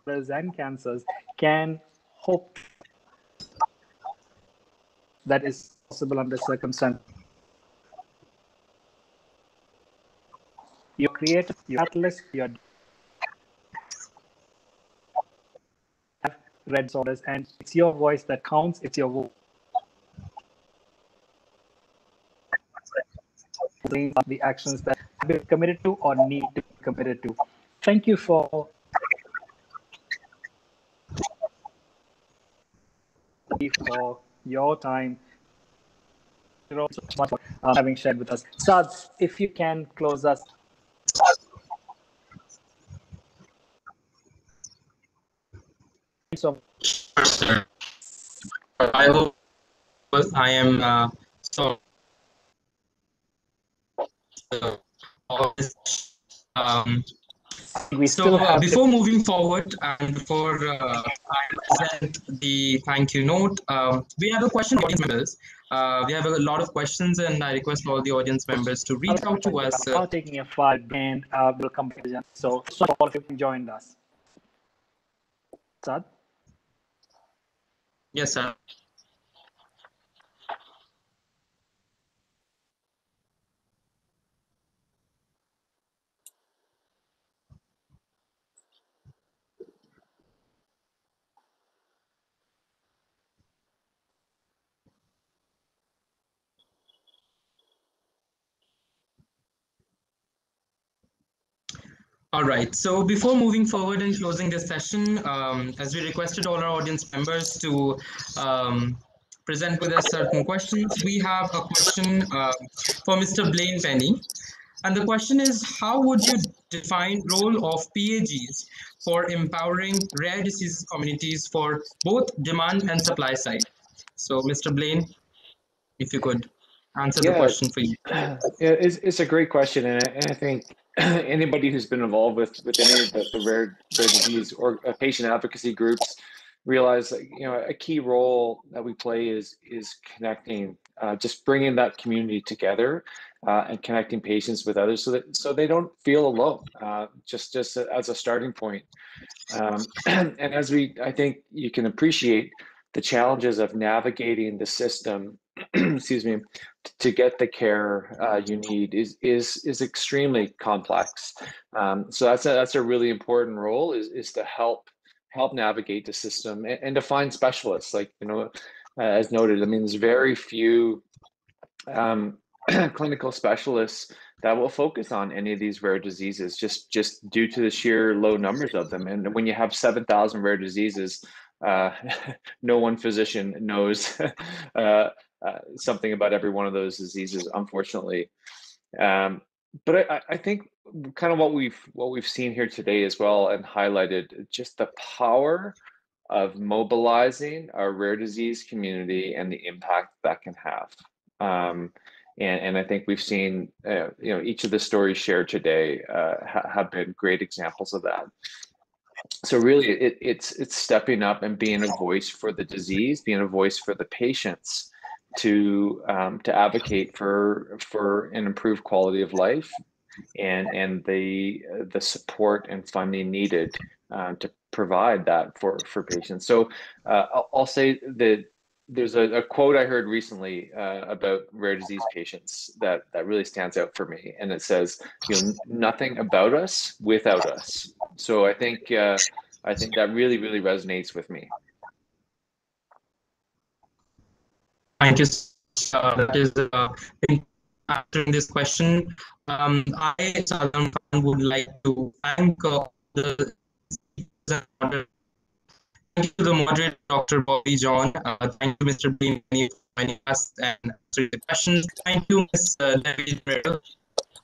and cancers can hope that is possible under circumstances. You're creative, you're catalyst, you're have red disorders, and it's your voice that counts. It's your voice. The actions that have been committed to or need to be committed to. Thank you for your time. So much for having shared with us. Sads, if you can close us. So, I hope I am so. We still have before moving forward and before I present the thank you note, we have a question from audience members. We have a lot of questions, and I request all the audience members to reach out to us. Taking a file, and we'll come back again. So, all of you joined us. Sad? Yes, sir. All right, so before moving forward and closing this session, as we requested all our audience members to present with us certain questions, we have a question for Mr. Blaine Penny. And the question is, how would you define role of PAGs for empowering rare disease communities for both demand and supply side? So Mr. Blaine, if you could answer the question for you. Yeah, it's a great question, and I think anybody who's been involved with any of the rare disease or patient advocacy groups realize that, you know, a key role that we play is connecting, just bringing that community together and connecting patients with others so they don't feel alone, just as a starting point. And as I think you can appreciate the challenges of navigating the system, excuse me, to get the care you need is extremely complex. So that's a really important role is to help navigate the system and to find specialists. Like, you know, as noted, I mean, there's very few clinical specialists that will focus on any of these rare diseases, just due to the sheer low numbers of them. And when you have 7,000 rare diseases, no one physician knows something about every one of those diseases, unfortunately. But I think kind of what we've seen here today as well, and highlighted just the power of mobilizing our rare disease community and the impact that can have. And I think we've seen, you know, each of the stories shared today have been great examples of that. So really, it's stepping up and being a voice for the disease, being a voice for the patients, to advocate for an improved quality of life, and the support and funding needed to provide that for patients. So I'll say that there's a quote I heard recently about rare disease patients that really stands out for me, and it says, you know, nothing about us without us. So I think that really resonates with me. Thank you. That is answering this question. I, Saddam Khan, would like to thank the speakers. Thank you to the moderator, Dr. Bobby John. Thank you, Mr. Blaine, for joining us and answering the questions. Thank you, Ms. David Merrill.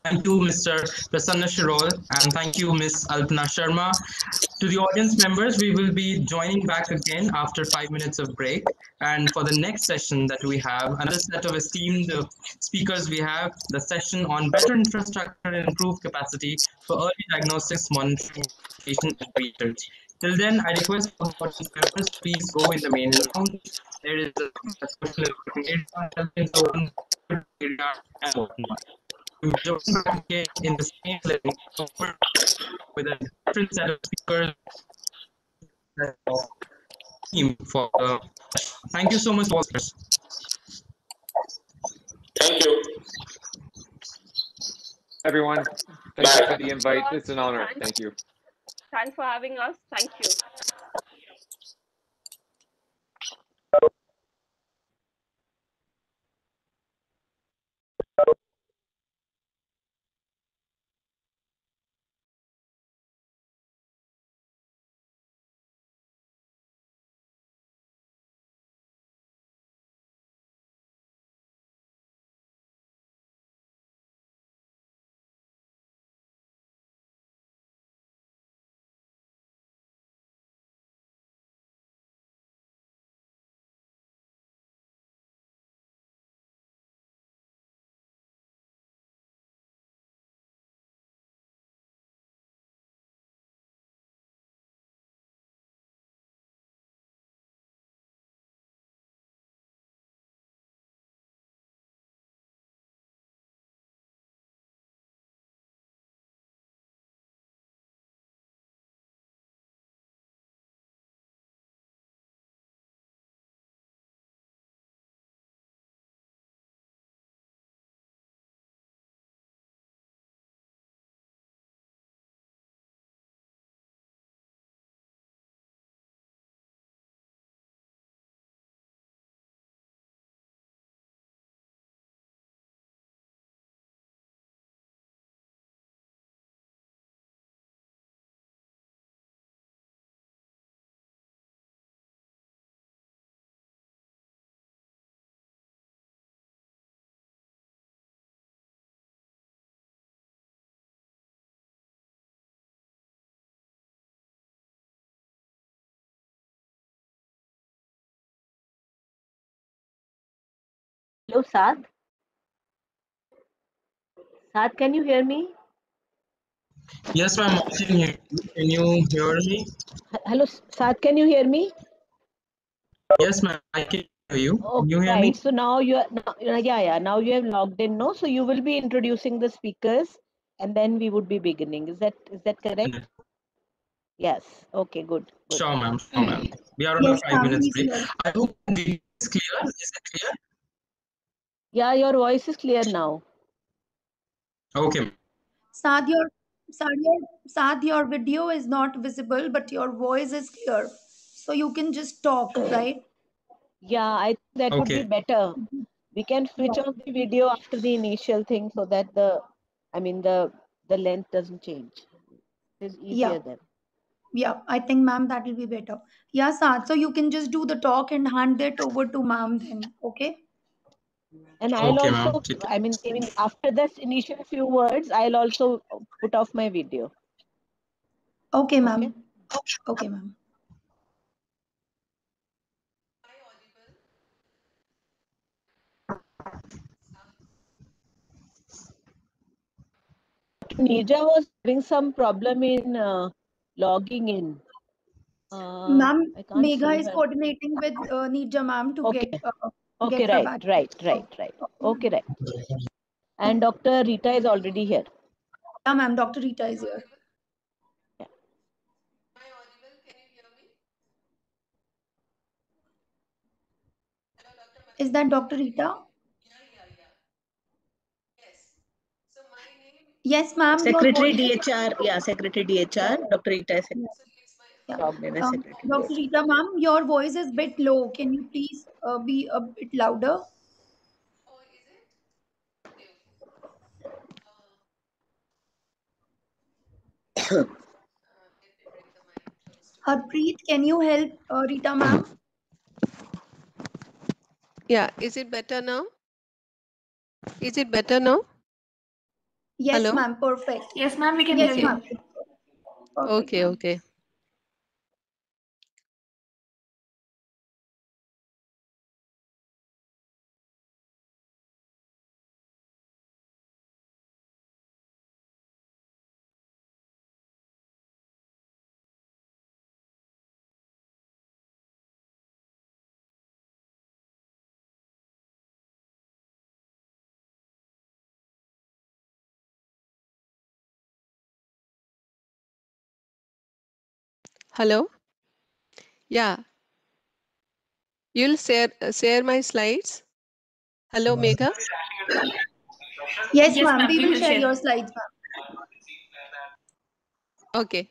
Thank you, Mr. Prasanna Shirol, and thank you, Ms. Alpana Sharma. To the audience members, we will be joining back again after 5 minutes of break. And for the next session that we have, another set of esteemed speakers, we have the session on better infrastructure and improved capacity for early diagnostics, monitoring, patient and research. Till then, I request all audience members, please go in the main lounge. There is a social area and whatnot. We join back again in the same level with a different set of speakers. team for thank you so much for Thank you. Everyone, thank you Bye. for the invite. It's an honor. Thanks. Thank you. Thanks for having us. Thank you. Hello, Sad. Sad, can you hear me? yes ma'am, I can hear you. Can you hear me? Hello, Sad, can you hear me? Yes ma'am, I can hear you. Can you Okay, hear right. me? So now you are, yeah. Now you have logged in, no? So you will be introducing the speakers, and then we would be beginning. Is that correct? Yes. Okay. Good. Good. Sure ma'am, sure ma'am. We are on a Yes, 5 minutes please break. hear. I hope the video is clear. Is it clear? Yeah, your voice is clear now. Okay ma'am. Saad, your video is not visible, but your voice is clear. So you can just talk, right? Yeah, I think that would be Okay. better. We can switch Yeah. off the video after the initial thing so that the length doesn't change. It is Yeah. easier then. Yeah. I think, ma'am, that will be better. Yeah, Saad. So you can just do the talk and hand it over to ma'am then. Okay. And I'll Okay ma'am. also, even after this initial few words, I'll also put off my video. Okay, Okay. ma'am. Okay, ma'am. Nija was having some problem in logging in. Ma'am, I can't Megha see is her. coordinating with Nija ma'am to Okay. Okay, get her right, back. right, right, right. Okay, right. And Dr. Rita is already here. Yeah, ma'am. Dr. Rita is here. Yeah. Is that Dr. Rita? Yes, ma'am. Your Secretary voice is. DHR. Yeah, Secretary DHR. Dr. Rita is Yeah. logged in as Secretary Dr. DHR. Rita, ma'am, your voice is bit low. Can you please be a bit louder? Harpreet, can you help Rita, ma'am? Yeah, is it better now? Is it better now? Yes, Hello? ma'am. Perfect. Yes, ma'am, we can Yes, hear ma'am. you. Perfect, Okay, ma'am. okay. Hello? Yeah. You'll share my slides. Hello, Megha. Yes, ma'am. We will share your slides, ma'am. Okay.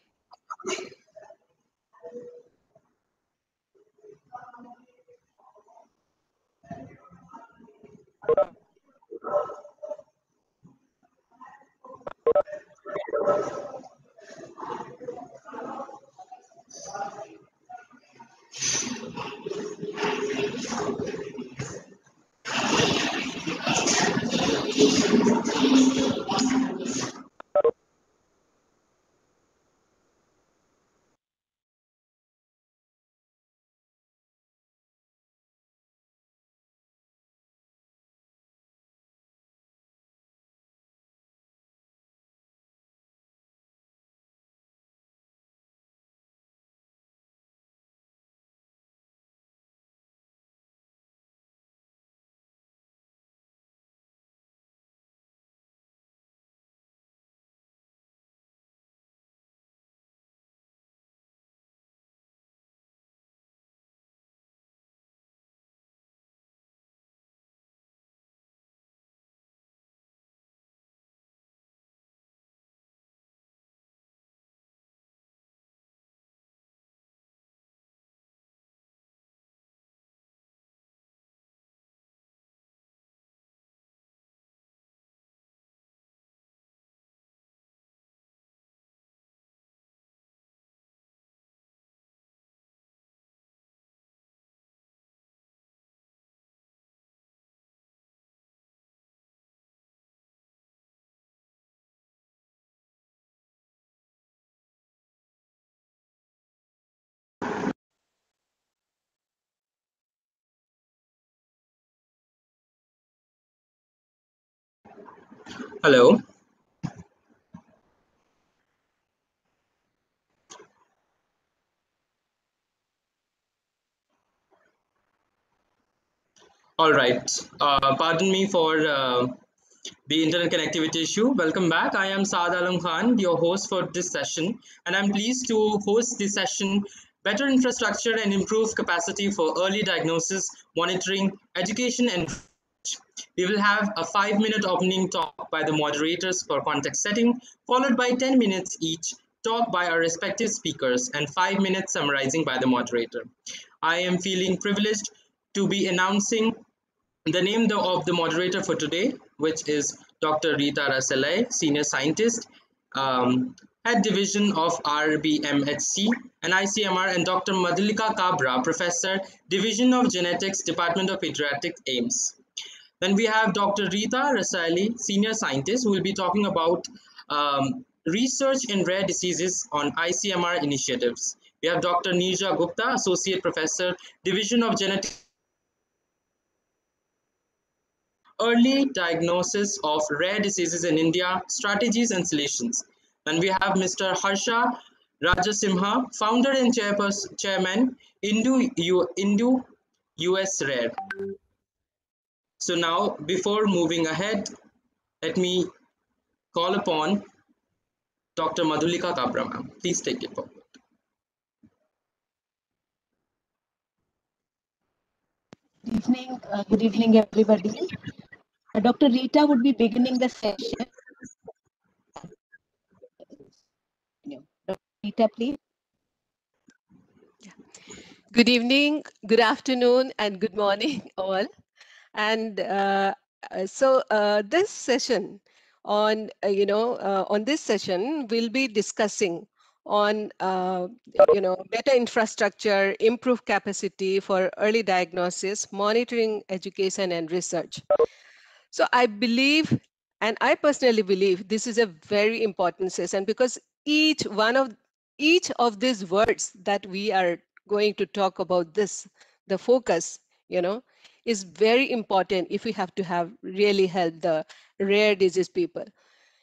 Hello. All right. Pardon me for the internet connectivity issue. Welcome back. I am Saad Alam Khan, your host for this session, and I'm pleased to host this session, Better Infrastructure and Improved Capacity for Early Diagnosis, Monitoring, Education and Research. We will have a 5-minute opening talk by the moderators for context setting, followed by 10 minutes each talk by our respective speakers and 5 minutes summarizing by the moderator. I am feeling privileged to be announcing the name of the moderator for today, which is Dr. Rita Rasalai, Senior Scientist, Head Division of RBMHC and ICMR, and Dr. Madhulika Kabra, Professor, Division of Genetics, Department of Pediatric AIMS. Then we have Dr. Rita Rasalai, Senior Scientist, who will be talking about research in rare diseases on ICMR initiatives. We have Dr. Neerja Gupta, Associate Professor, Division of Genetics, Early Diagnosis of Rare Diseases in India, Strategies and Solutions. And we have Mr. Harsha Rajasimha, Founder and Chairman, Indu US Rare. So now, before moving ahead, let me call upon Dr. Madhulika Kabra, ma'am. Please take it forward. Good evening, everybody. Dr. Rita would be beginning the session. Dr. Rita, please. Good evening, good afternoon, and good morning, all. And this session on, on this session, we'll be discussing on, better infrastructure, improved capacity for early diagnosis, monitoring, education, and research. So I believe, and I personally believe, this is a very important session because each of these words that we are going to talk about, the focus, is very important if we have to have really help the rare disease people.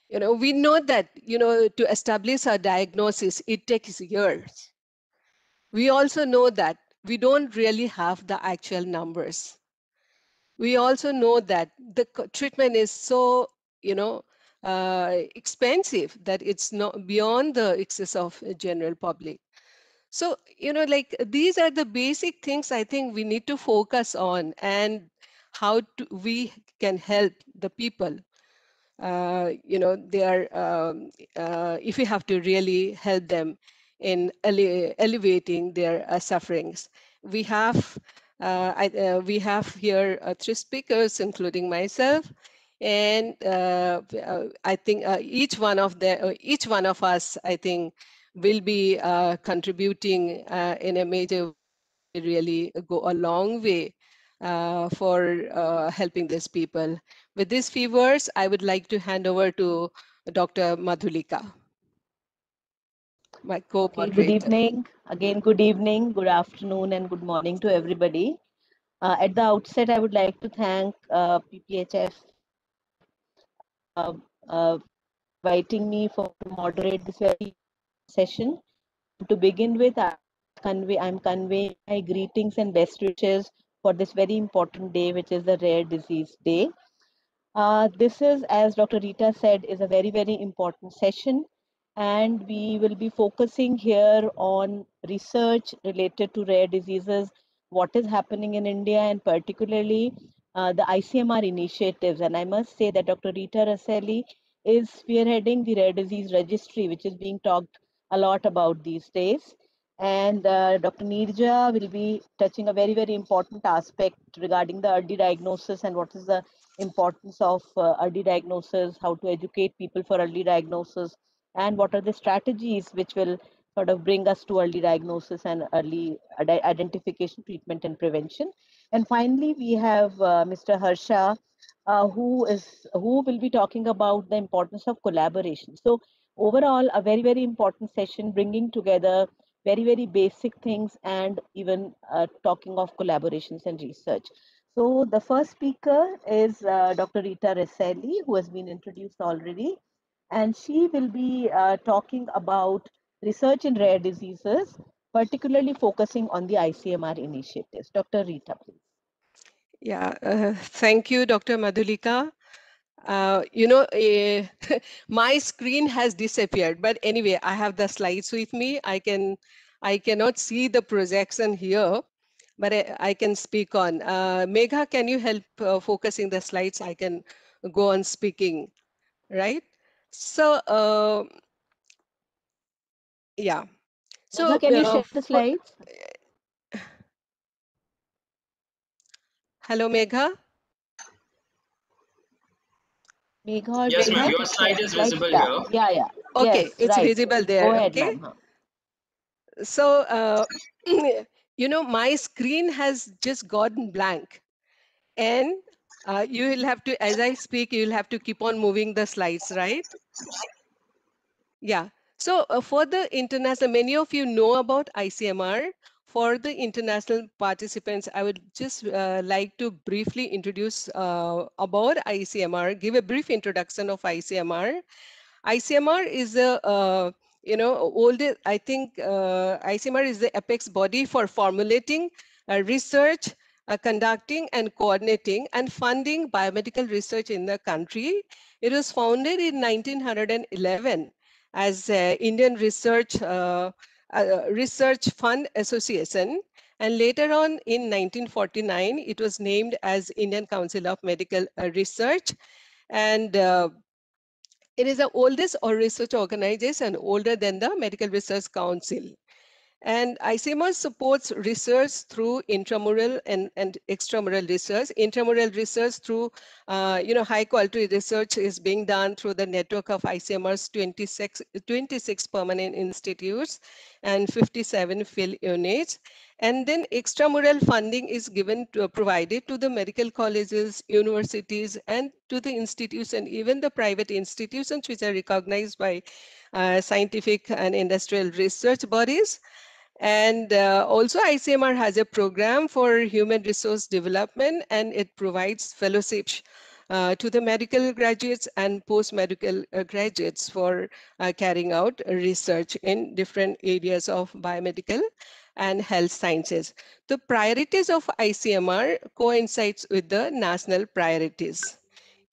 We know that, to establish a diagnosis, it takes years. We also know that we don't really have the actual numbers. We also know that the treatment is so, expensive that it's not beyond the access of general public. So, like these are the basic things I think we need to focus on, and how we can help the people. They are, if we have to really help them in alleviating their sufferings. We have we have here 3 speakers, including myself, and I think each one of us, I think, will be contributing in a major way, really go a long way for helping these people. With these few words, I would like to hand over to Dr. Madhulika, my Okay, good co-moderator. evening. Again, good evening, good afternoon, and good morning to everybody. At the outset, I would like to thank PPHF uh, uh, inviting me to moderate this very session. To begin with, I'm conveying my greetings and best wishes for this very important day, which is the Rare Disease Day. This is, as Dr. Rita said, is a very, very important session, and we will be focusing here on research related to rare diseases, what is happening in India, and particularly the ICMR initiatives. And I must say that Dr. Rita Raselli is spearheading the Rare Disease Registry, which is being talked a lot about these days. And Dr. Neerja will be touching a very, very important aspect regarding the early diagnosis and what is the importance of early diagnosis, how to educate people for early diagnosis, and what are the strategies which will sort of bring us to early diagnosis and early identification, treatment, and prevention. And finally, we have Mr. Harsha, who will be talking about the importance of collaboration. So overall, a very, very important session, bringing together very, very basic things, and even talking of collaborations and research. So the first speaker is Dr. Rita Raselli, who has been introduced already, and she will be talking about research in rare diseases, particularly focusing on the ICMR initiatives. Dr. Rita, please. Yeah, thank you, Dr. Madhulika. My screen has disappeared, but anyway, I have the slides with me. I cannot see the projection here, but I can speak on. Megha, can you help focusing the slides? I can go on speaking, right? So, yeah. So, Megha, can you share the slides? Hello, Megha. Megha, Yes, do you ma'am. want Your to share slide the is slides? visible Yeah, here. yeah, yeah. Okay, Yes, it's right. visible there. Go ahead, Okay. ma'am. So, my screen has just gotten blank, and you will have to, as I speak, you will have to keep on moving the slides, right? Yeah. So for the international, many of you know about ICMR. For the international participants, I would just like to briefly introduce about ICMR, give a brief introduction of ICMR. ICMR is a, older, I think ICMR is the apex body for formulating research, conducting and coordinating and funding biomedical research in the country. It was founded in 1911 as Indian Research Fund Association. And later on in 1949, it was named as Indian Council of Medical Research. And it is the oldest research organization, older than the Medical Research Council. And ICMR supports research through intramural and extramural research. Intramural research through, high quality research is being done through the network of ICMR's 26 permanent institutes and 57 field units. And then extramural funding is provided to the medical colleges, universities, and to the institutions, even the private institutions which are recognized by scientific and industrial research bodies. And also ICMR has a program for human resource development, and it provides fellowships to the medical graduates and post-medical graduates for carrying out research in different areas of biomedical and health sciences. The priorities of ICMR coincides with the national priorities.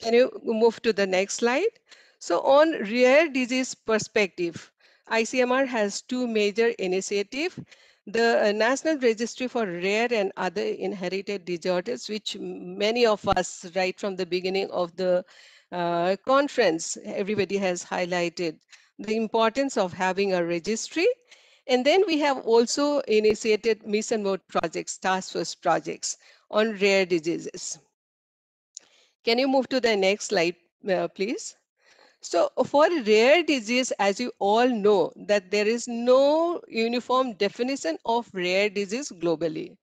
Can you move to the next slide? So on rare disease perspective, ICMR has two major initiatives. The National Registry for Rare and Other Inherited Disorders, which many of us right from the beginning of the conference, everybody has highlighted the importance of having a registry. And then we have also initiated mission mode projects, task force projects on rare diseases. Can you move to the next slide, please? So for rare disease, as you all know, that there is no uniform definition of rare disease globally.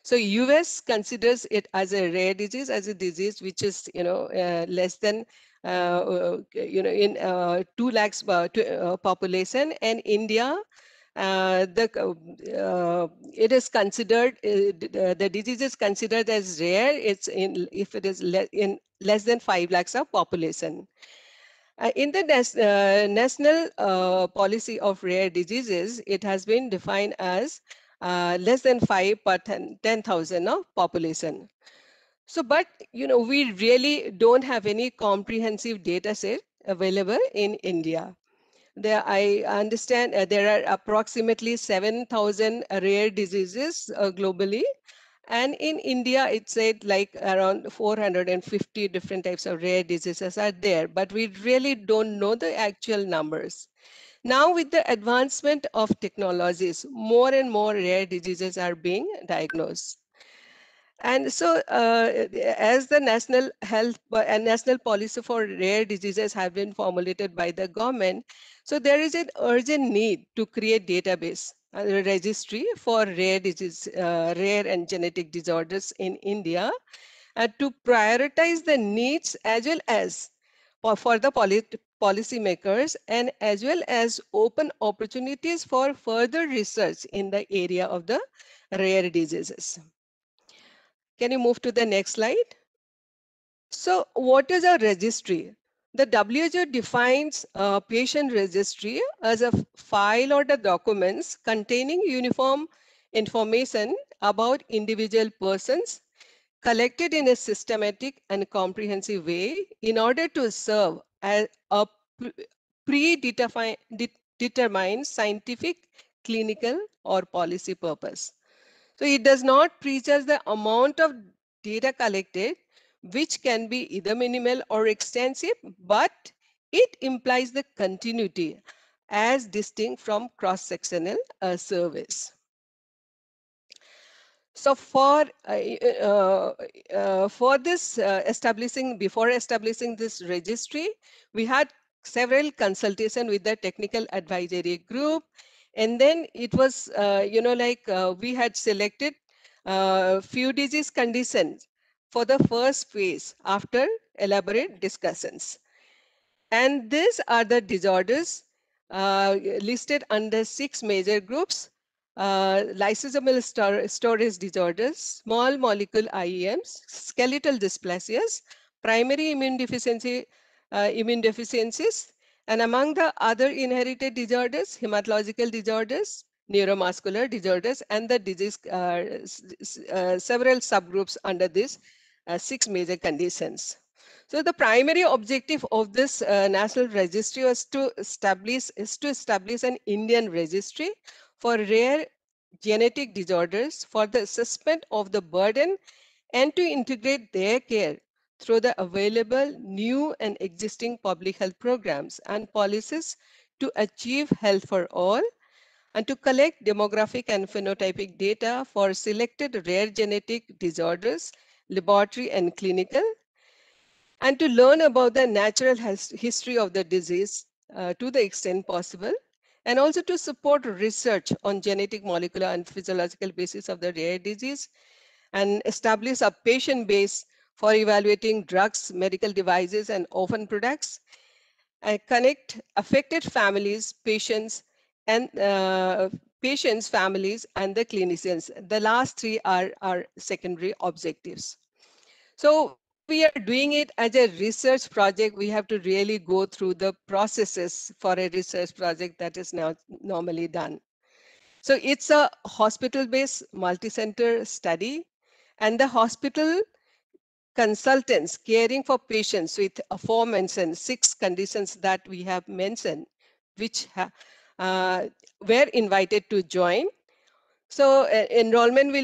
So US considers it as a rare disease, as a disease which is, less than, in 2 lakhs population, and India, it is considered, the disease is considered as rare. It's if it is in less than 5 lakhs of population. In the national policy of rare diseases, it has been defined as less than 5 per 10,000 of population. So, but we really don't have any comprehensive data set available in India. I understand there are approximately 7,000 rare diseases globally. And in India, it said like around 450 different types of rare diseases are there, but we really don't know the actual numbers. Now, with the advancement of technologies, more and more rare diseases are being diagnosed. And so as the national health and national policy for rare diseases have been formulated by the government, so there is an urgent need to create database, a registry for rare disease, rare and genetic disorders in India, to prioritize the needs as well as for the policymakers, and as well as open opportunities for further research in the area of the rare diseases. Can you move to the next slide? So what is a registry? The WHO defines a patient registry as a file or the documents containing uniform information about individual persons collected in a systematic and comprehensive way in order to serve as a predetermined scientific, clinical, or policy purpose. So it does not prejudge the amount of data collected, which can be either minimal or extensive, but it implies the continuity as distinct from cross-sectional surveys. So for this before establishing this registry, we had several consultation with the technical advisory group, and then it was we had selected few disease conditions for the first phase after elaborate discussions. And these are the disorders listed under 6 major groups: lysosomal storage disorders, small molecule IEMs, skeletal dysplasias, primary immune deficiencies, and among the other inherited disorders, hematological disorders, neuromuscular disorders, and the disease, several subgroups under these 6 major conditions. So the primary objective of this national registry was to establish an Indian registry for rare genetic disorders for the assessment of the burden and to integrate their care through the available new and existing public health programs and policies to achieve health for all, and to collect demographic and phenotypic data for selected rare genetic disorders, laboratory and clinical, and to learn about the natural history of the disease to the extent possible, and also to support research on genetic, molecular, and physiological basis of the rare disease, and establish a patient base for evaluating drugs, medical devices, and orphan products, and connect affected families, patients, and families, and the clinicians. The last 3 are our secondary objectives. So when we are doing it as a research project, we have to really go through the processes for a research project that is now normally done. So it's a hospital-based multi-center study, and the hospital consultants caring for patients with aforementioned 6 conditions that we have mentioned, which were invited to join. So enrollment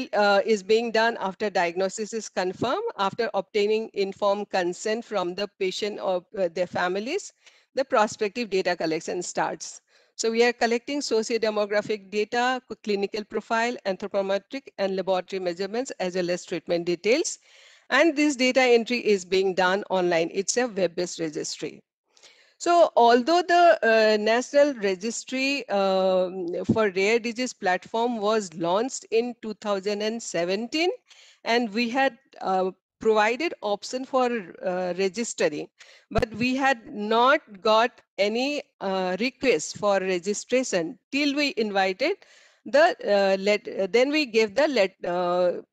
is being done after diagnosis is confirmed, after obtaining informed consent from the patient or their families. The prospective data collection starts. So we are collecting socio-demographic data, clinical profile, anthropometric and laboratory measurements, as well as treatment details. And this data entry is being done online. It's a web-based registry. So although the National Registry for Rare Disease platform was launched in 2017, and we had provided option for registering, but we had not got any request for registration till we invited the then we gave the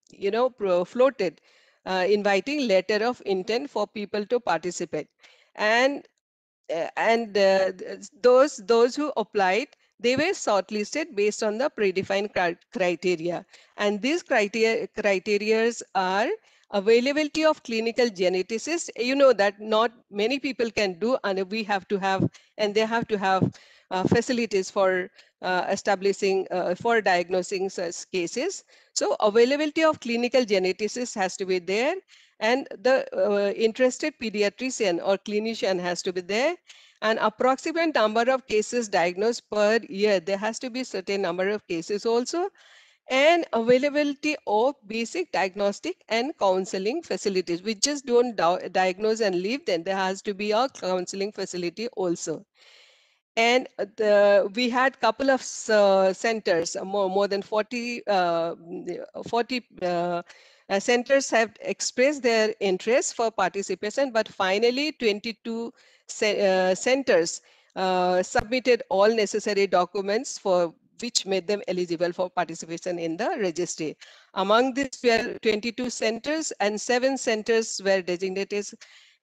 floated inviting letter of intent for people to participate. And those who applied, they were shortlisted based on the predefined criteria, and these criteria are availability of clinical geneticists. You know that not many people can do, and we have to have, and they have to have facilities for establishing for diagnosing such cases. So availability of clinical geneticists has to be there, and the interested pediatrician or clinician has to be there, and approximate number of cases diagnosed per year. There has to be certain number of cases also, and availability of basic diagnostic and counseling facilities. We just don't diagnose and leave, then there has to be a counseling facility also. And we had couple of centers, more than 40 centers have expressed their interest for participation, but finally 22 centers submitted all necessary documents for which made them eligible for participation in the registry. Among these 22 centers, and 7 centers were designated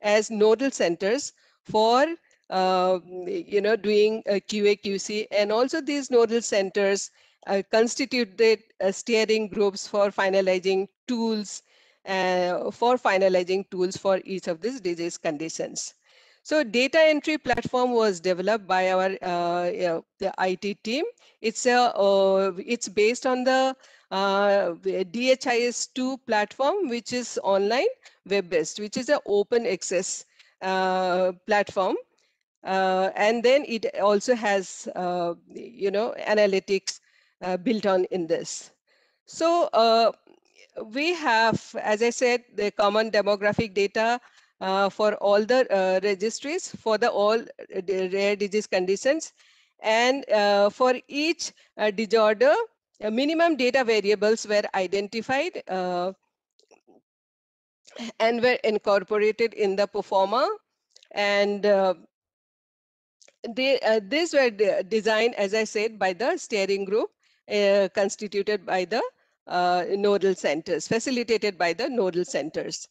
as nodal centers for doing QA/QC, and also these nodal centers constituted steering groups for finalizing tools for each of these disease conditions. So data entry platform was developed by our the IT team. It's based on the DHIS2 platform, which is online web-based, which is an open access platform. And then it also has analytics built on in this. So we have, as I said, the common demographic data for all the registries for the all rare disease conditions, and for each disorder, minimum data variables were identified and were incorporated in the performer, and these were designed, as I said, by the steering group constituted by the nodal centers, facilitated by the nodal centers.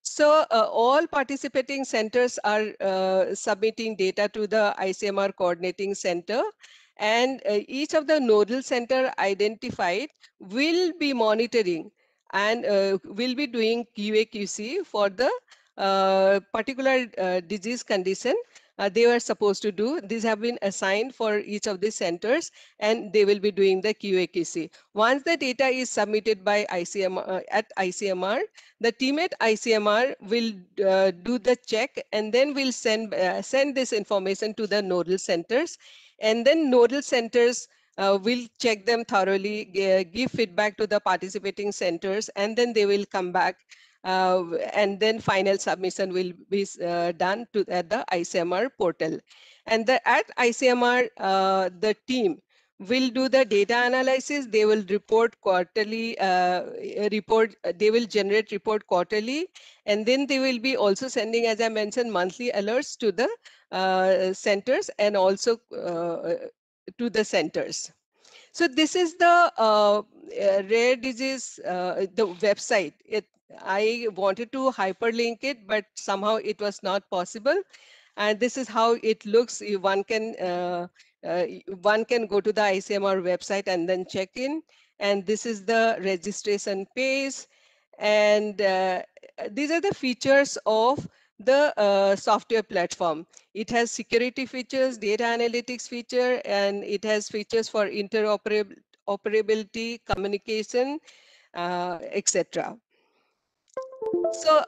So all participating centers are submitting data to the ICMR coordinating center, and each of the nodal center identified will be monitoring and will be doing QA/QC for the particular disease condition they were supposed to do. These have been assigned for each of these centers, and they will be doing the QA/QC. Once the data is submitted by ICMR at ICMR, the team at ICMR will do the check, and then we'll send this information to the nodal centers, and then nodal centers will check them thoroughly, give feedback to the participating centers, and then they will come back and then final submission will be done at the ICMR portal. And at ICMR, the team will do the data analysis. They will report quarterly, they will generate report quarterly, and then they will be also sending, as I mentioned, monthly alerts to the centers and also to the centers. So this is the rare disease, the website. I wanted to hyperlink it, but somehow it was not possible. And this is how it looks. One can go to the ICMR website and then check in. And this is the registration page. And these are the features of the software platform. It has security features, data analytics feature, and it has features for interoperability, communication, etc. So,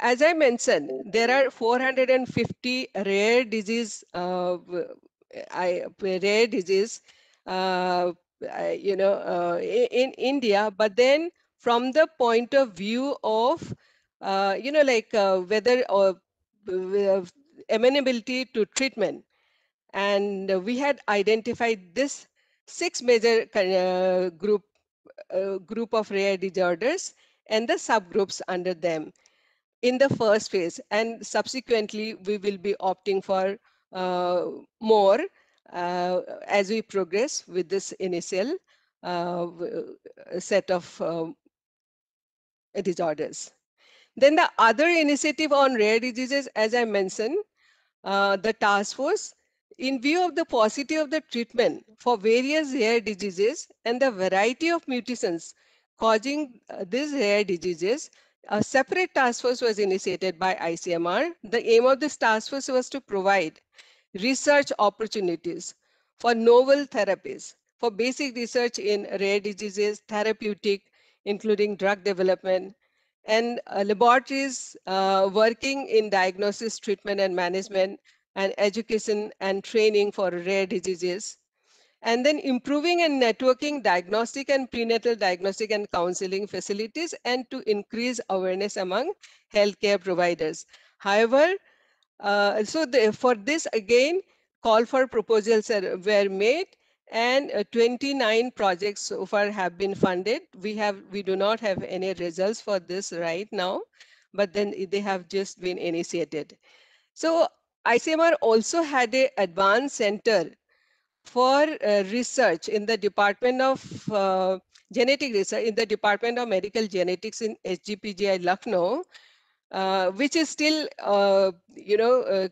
as I mentioned, there are 450 rare disease, rare disease, in India. But then, from the point of view of, whether or amenability to treatment, and we had identified this 6 major group of rare disorders and the subgroups under them in the first phase, and subsequently we will be opting for more as we progress with this initial set of disorders. Then the other initiative on rare diseases, as I mentioned, the task force, in view of the paucity of the treatment for various rare diseases and the variety of mutations causing these rare diseases, a separate task force was initiated by ICMR. The aim of this task force was to provide research opportunities for novel therapies, for basic research in rare diseases, therapeutic, including drug development, and laboratories working in diagnosis, treatment, and management, and education and training for rare diseases. And then improving and networking diagnostic and prenatal diagnostic and counseling facilities, and to increase awareness among healthcare providers. However, for this again, call for proposals were made, and 29 projects so far have been funded. We do not have any results for this right now, but then they have just been initiated. So ICMR also had an advanced center for research in the Department of Genetic Research, in the Department of Medical Genetics in SGPGI Lucknow, which is still,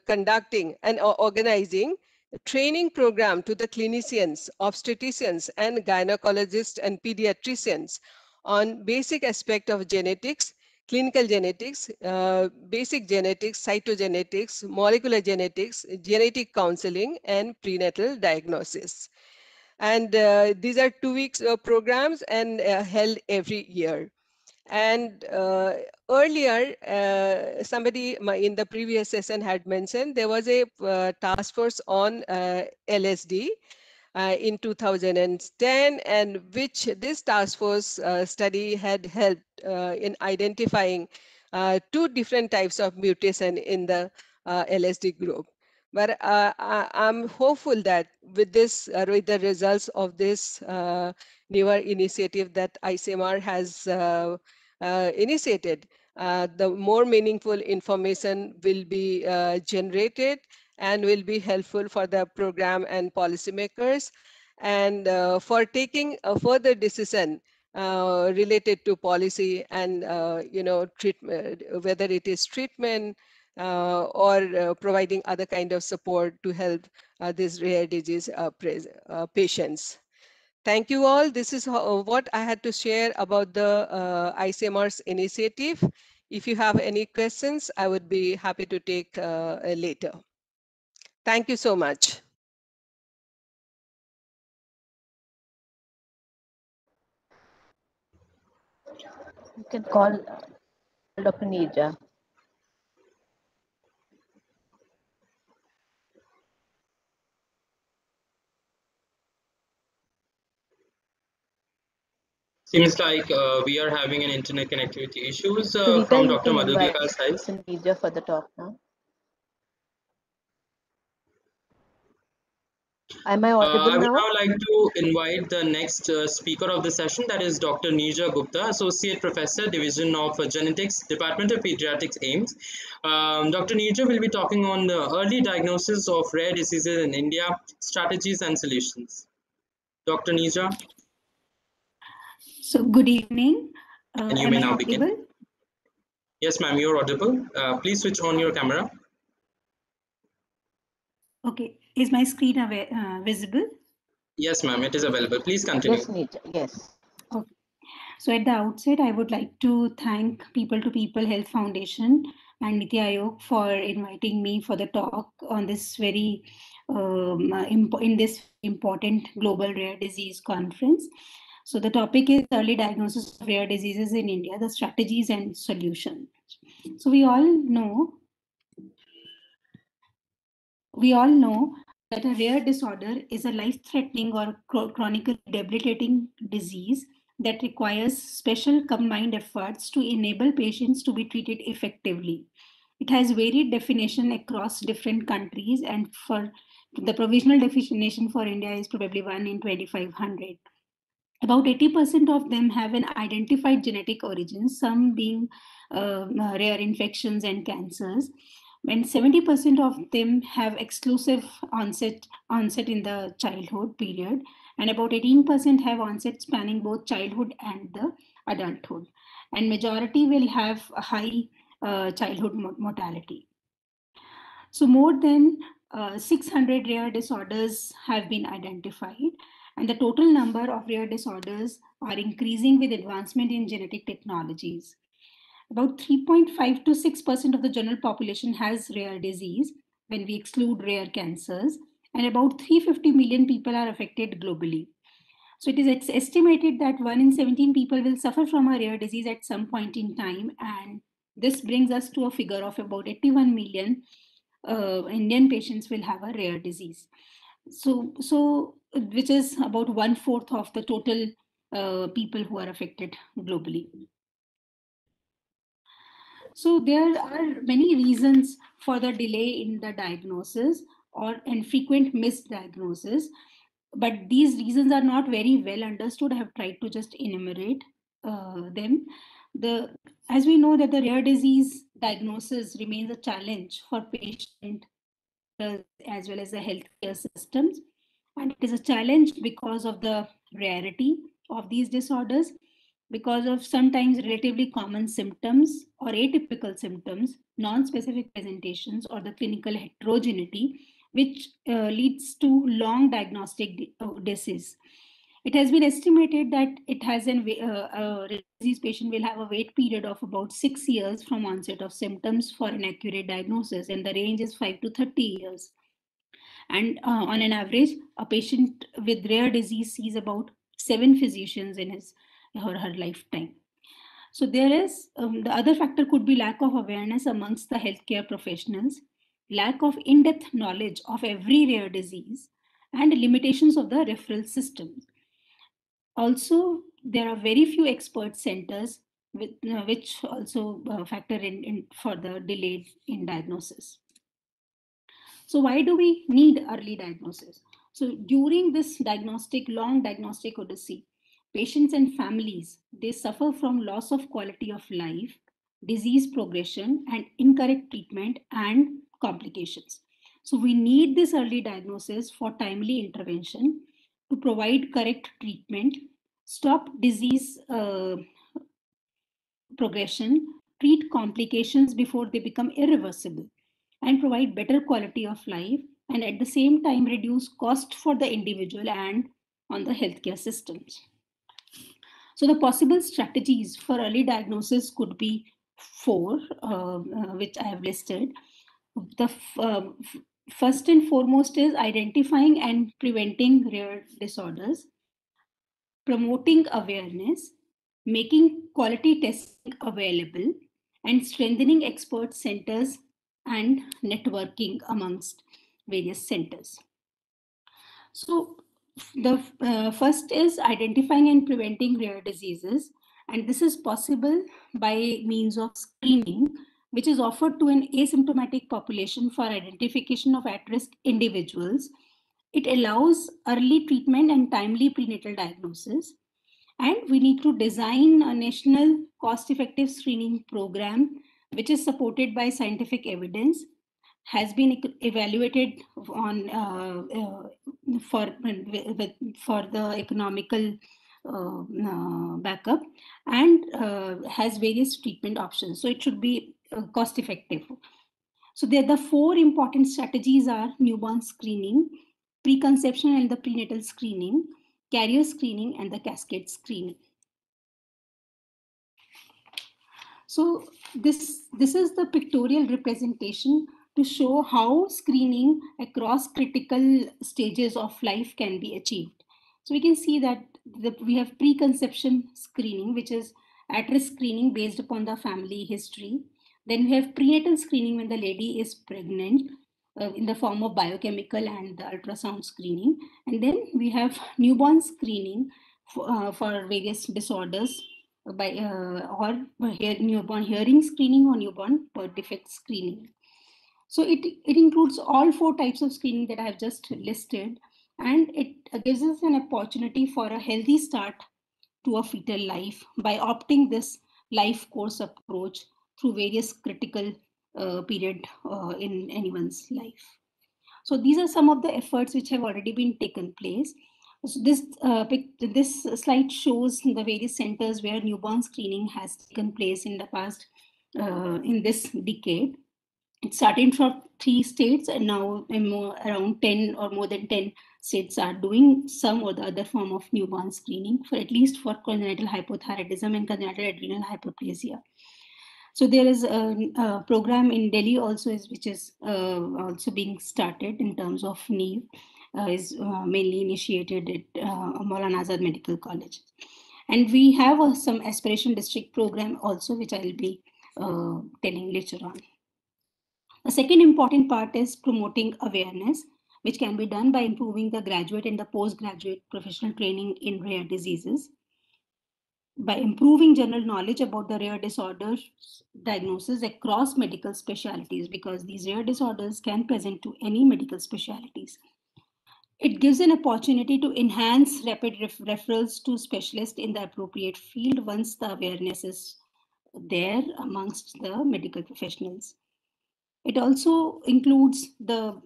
conducting and organizing a training program to the clinicians, obstetricians, and gynecologists and pediatricians on basic aspect of genetics, clinical genetics, basic genetics, cytogenetics, molecular genetics, genetic counseling, and prenatal diagnosis. And these are 2 weeks programs and held every year. And earlier, somebody in the previous session had mentioned there was a task force on LSD in 2010, and which this task force study had helped in identifying 2 different types of mutation in the LSD group. But I'm hopeful that with this, with the results of this newer initiative that ICMR has initiated, the more meaningful information will be generated and will be helpful for the program and policymakers, and for taking a further decision related to policy and treatment, whether it is treatment or providing other kind of support to help these rare disease patients. Thank you all. This is what I had to share about the ICMR's initiative. If you have any questions, I would be happy to take later. Thank you so much. You can call Dr. Nija. Seems like we are having an internet connectivity issues from Dr. Madhulika's side. Dr. Nija for the talk now. Am I audible I would now? now like to invite the next speaker of the session, that is Dr. Nija Gupta, Associate Professor, Division of Genetics, Department of Pediatrics, AIIMS. Dr. Nija will be talking on the early diagnosis of rare diseases in India, strategies and solutions. Dr. Nija. So good evening. And you may now begin. Yes, ma'am, you're audible. Please switch on your camera. Okay, is my screen visible? Yes, ma'am, it is available. Please continue. Yes, Nija. Yes. Okay. So at the outset, I would like to thank People to People Health Foundation and Niti Aayog for inviting me for the talk on this very in this important global rare disease conference. So the topic is early diagnosis of rare diseases in India, the strategies and solutions. So we all know that a rare disorder is a life-threatening or chronically debilitating disease that requires special combined efforts to enable patients to be treated effectively. It has varied definition across different countries, and for the provisional definition for India is probably 1 in 2,500. About 80% of them have an identified genetic origin, some being rare infections and cancers. And 70% of them have exclusive onset in the childhood period, and about 18% have onset spanning both childhood and the adulthood. And majority will have a high childhood mortality. So more than 600 rare disorders have been identified, and the total number of rare disorders are increasing with advancement in genetic technologies. About 3.5 to 6% of the general population has rare disease when we exclude rare cancers, and about 350 million people are affected globally. So it is estimated that 1 in 17 people will suffer from a rare disease at some point in time, and this brings us to a figure of about 81 million Indian patients will have a rare disease. So which is about 1/4 of the total people who are affected globally. So there are many reasons for the delay in the diagnosis and frequent misdiagnosis, but these reasons are not very well understood. I have tried to just enumerate them. As we know that the rare disease diagnosis remains a challenge for patients as well as the healthcare systems, and it is a challenge because of the rarity of these disorders, because of sometimes relatively common symptoms or atypical symptoms, non-specific presentations, or the clinical heterogeneity, which leads to long diagnostic disease. It has been estimated that a rare disease patient will have a wait period of about 6 years from onset of symptoms for an accurate diagnosis, and the range is 5 to 30 years. And on an average, a patient with rare disease sees about 7 physicians in his or her lifetime. So there is the other factor could be lack of awareness amongst the healthcare professionals, lack of in-depth knowledge of every rare disease, and limitations of the referral system. Also, there are very few expert centers which also factor in for the delay in diagnosis. So why do we need early diagnosis? So during this long diagnostic odyssey, patients and families, they suffer from loss of quality of life, disease progression, and incorrect treatment and complications. So we need this early diagnosis for timely intervention to provide correct treatment, stop disease progression, treat complications before they become irreversible, and provide better quality of life, and at the same time reduce cost for the individual and on the healthcare systems. So the possible strategies for early diagnosis could be 4, which I have listed. The first and foremost is identifying and preventing rare disorders, promoting awareness, making quality testing available, and strengthening expert centers and networking amongst various centers. So the first is identifying and preventing rare diseases, and this is possible by means of screening, which is offered to an asymptomatic population for identification of at-risk individuals. It allows early treatment and timely prenatal diagnosis. And we need to design a national cost-effective screening program, which is supported by scientific evidence, has been evaluated on for the economical backup, and has various treatment options. So it should be cost-effective. So the 4 important strategies are newborn screening, preconception and the prenatal screening, carrier screening, and the cascade screening. So this is the pictorial representation to show how screening across critical stages of life can be achieved. So we can see that we have preconception screening, which is at-risk screening based upon the family history. Then we have prenatal screening when the lady is pregnant in the form of biochemical and the ultrasound screening. And then we have newborn screening for various disorders by or newborn hearing screening or newborn birth defect screening. So it includes all 4 types of screening that I have just listed, and it gives us an opportunity for a healthy start to a fetal life by opting this life course approach through various critical period in anyone's life. So these are some of the efforts which have already been taken place. So this slide shows the various centers where newborn screening has taken place in the past, in this decade. It started from 3 states, and now around 10 or more than 10 states are doing some or the other form of newborn screening for at least for congenital hypothyroidism and congenital adrenal hyperplasia. So there is a program in Delhi also which is also being started in terms of NEEV, is mainly initiated at Maulana Azad Medical College. And we have some aspiration district program also, which I will be telling later on. The second important part is promoting awareness, which can be done by improving the graduate and the postgraduate professional training in rare diseases, by improving general knowledge about the rare disorders diagnosis across medical specialties, because these rare disorders can present to any medical specialties. It gives an opportunity to enhance rapid referrals to specialists in the appropriate field once the awareness is there amongst the medical professionals. It also includes the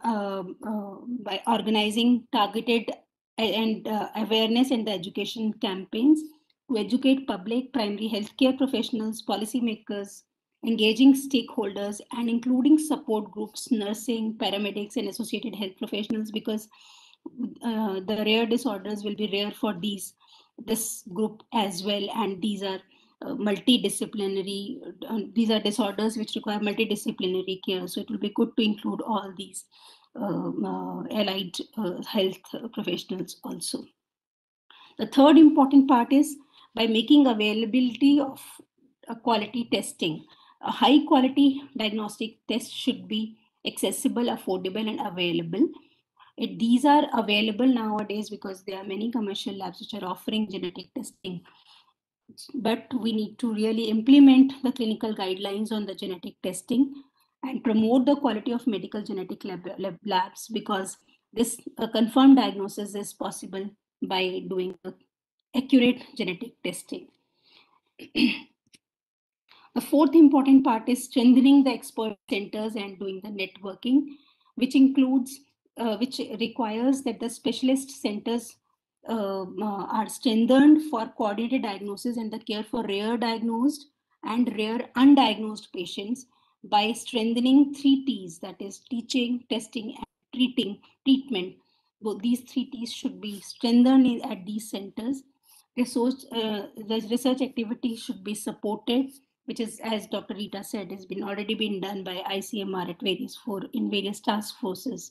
by organizing targeted and awareness and the education campaigns to educate public, primary healthcare professionals, policymakers, engaging stakeholders, and including support groups, nursing, paramedics, and associated health professionals, because the rare disorders will be rare for this group as well, and these are multidisciplinary. These are disorders which require multidisciplinary care, so it will be good to include all these allied health professionals also. The third important part is by making availability of quality testing. A high quality diagnostic test should be accessible, affordable, and available. These are available nowadays because there are many commercial labs which are offering genetic testing. But we need to really implement the clinical guidelines on the genetic testing and promote the quality of medical genetic labs, because this confirmed diagnosis is possible by doing accurate genetic testing. The fourth important part is strengthening the expert centers and doing the networking, which includes, which requires that the specialist centers are strengthened for coordinated diagnosis and the care for rare diagnosed and rare undiagnosed patients by strengthening 3 T's, that is teaching, testing, and treatment. Both these 3 T's should be strengthened at these centers. The research activity should be supported, which is, as Dr. Rita said, has already been done by ICMR at various task forces.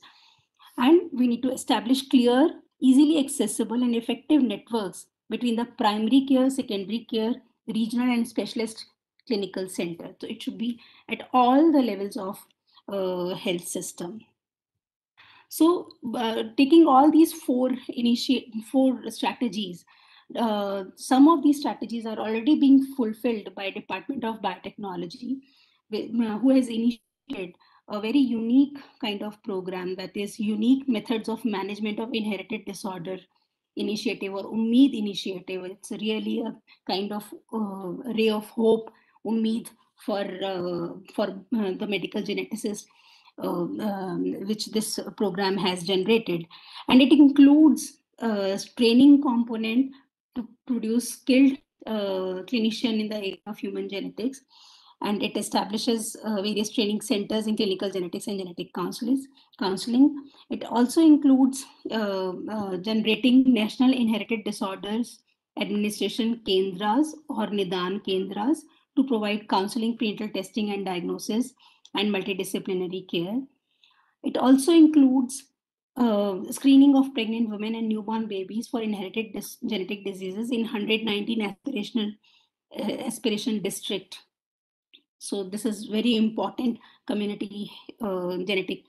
And we need to establish clear, easily accessible, and effective networks between the primary care, secondary care, regional, and specialist clinical center. So it should be at all the levels of health system. So taking all these 4 strategies, some of these strategies are already being fulfilled by Department of Biotechnology, who has initiated a very unique kind of program, that is unique methods of management of inherited disorder initiative, or Ummeed initiative. It's really a kind of ray of hope, Ummeed, for the medical geneticists, which this program has generated. And it includes a training component to produce skilled clinician in the area of human genetics. And it establishes various training centers in clinical genetics and genetic counseling. It also includes generating National Inherited Disorders Administration Kendras or Nidan Kendras to provide counseling, prenatal testing and diagnosis, and multidisciplinary care. It also includes screening of pregnant women and newborn babies for inherited genetic diseases in 119 aspiration district. So this is very important community genetic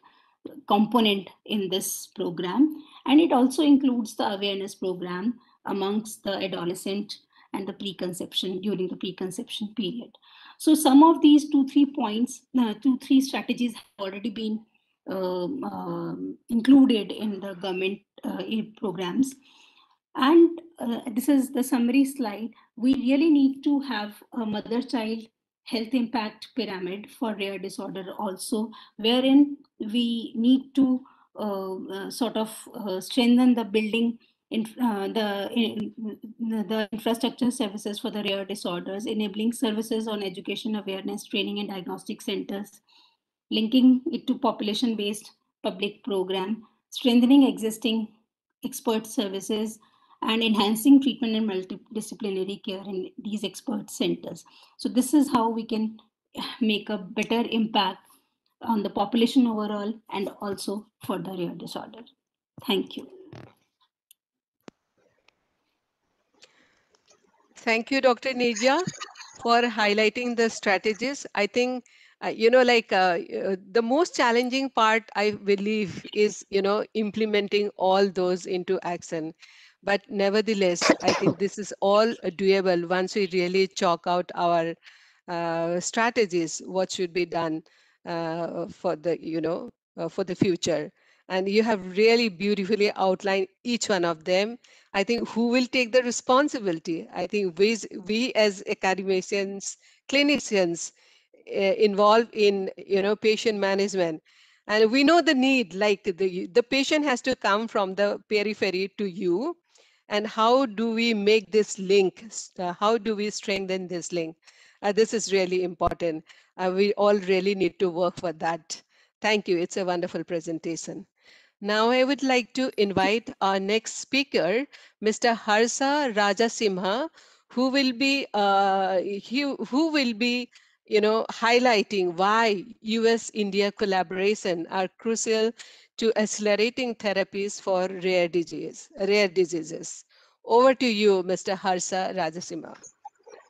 component in this program. And it also includes the awareness program amongst the adolescent and the preconception, during the preconception period. So some of these 2-3 points, 2-3 strategies have already been included in the government programs. And this is the summary slide. We really need to have a mother-child health impact pyramid for rare disorder also, wherein we need to strengthen the building the infrastructure services for the rare disorders, enabling services on education, awareness, training, and diagnostic centers, linking it to population-based public program, strengthening existing expert services, and enhancing treatment and multidisciplinary care in these expert centers. So this is how we can make a better impact on the population overall and also for the rare disorder. Thank you. Thank you, Dr. Nirja, for highlighting the strategies. I think, the most challenging part, I believe, is, implementing all those into action. But nevertheless, I think this is all doable once we really chalk out our strategies, what should be done for the future. And you have really beautifully outlined each one of them. I think who will take the responsibility? I think we as academicians, clinicians involved in patient management, and we know the need, like the patient has to come from the periphery to you. And how do we make this link? How do we strengthen this link? This is really important. We all really need to work for that. Thank you. It's a wonderful presentation. Now I would like to invite our next speaker, Mr. Harsha Rajasimha, who will be highlighting why US-India collaboration are crucial to accelerating therapies for rare diseases. Over to you, Mr. Harsha Rajasimha.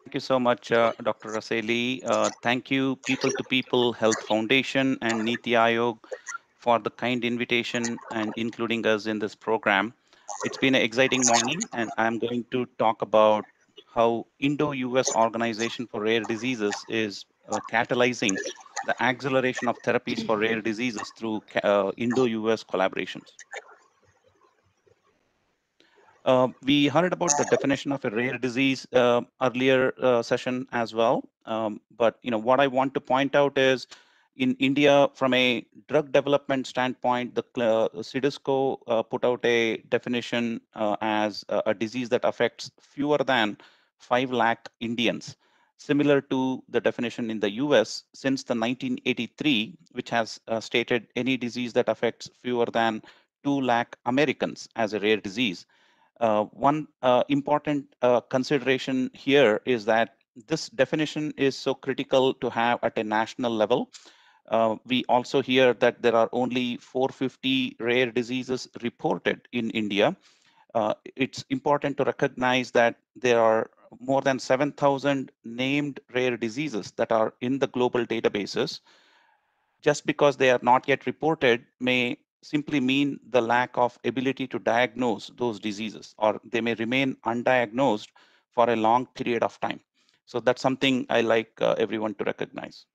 Thank you so much, Dr. Raseli. Thank you, People to People Health Foundation and Niti Aayog for the kind invitation and including us in this program. It's been an exciting morning, and I'm going to talk about how Indo-US Organization for Rare Diseases is catalyzing the acceleration of therapies for rare diseases through Indo-US collaborations. We heard about the definition of a rare disease earlier session as well. But what I want to point out is, in India, from a drug development standpoint, the CDSCO put out a definition as a disease that affects fewer than 5 lakh Indians, similar to the definition in the US since the 1983, which has stated any disease that affects fewer than 2 lakh Americans as a rare disease. One important consideration here is that this definition is so critical to have at a national level. We also hear that there are only 450 rare diseases reported in India. It's important to recognize that there are more than 7,000 named rare diseases that are in the global databases. Just because they are not yet reported may simply mean the lack of ability to diagnose those diseases, or they may remain undiagnosed for a long period of time. So that's something I like everyone to recognize.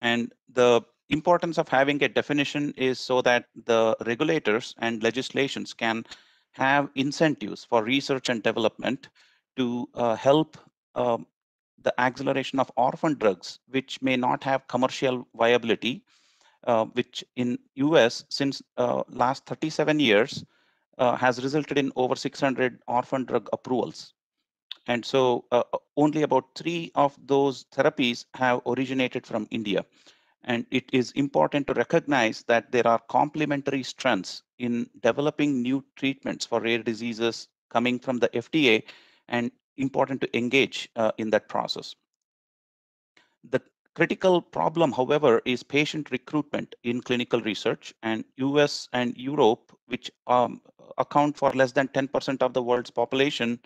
And the importance of having a definition is so that the regulators and legislations can have incentives for research and development to help the acceleration of orphan drugs, which may not have commercial viability, which in US since last 37 years has resulted in over 600 orphan drug approvals. And so only about 3 of those therapies have originated from India. And it is important to recognize that there are complementary strengths in developing new treatments for rare diseases coming from the FDA and important to engage in that process. The critical problem, however, is patient recruitment in clinical research, and US and Europe, which account for less than 10% of the world's population,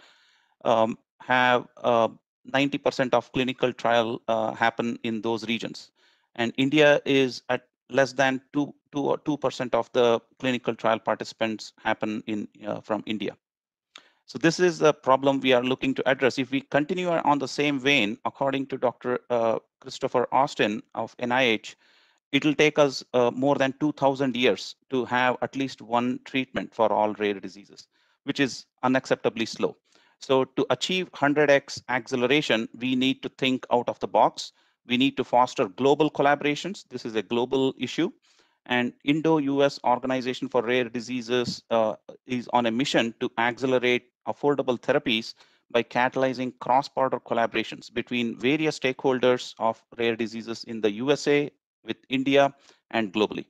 have 90% of clinical trial happen in those regions. And India is at less than 2% of the clinical trial participants happen in from India. So this is the problem we are looking to address. If we continue on the same vein, according to Dr. Christopher Austin of NIH, it will take us more than 2,000 years to have at least one treatment for all rare diseases, which is unacceptably slow. So to achieve 100x acceleration, we need to think out of the box. We need to foster global collaborations. This is a global issue. And Indo-US Organization for Rare Diseases is on a mission to accelerate affordable therapies by catalyzing cross-border collaborations between various stakeholders of rare diseases in the USA, with India, and globally.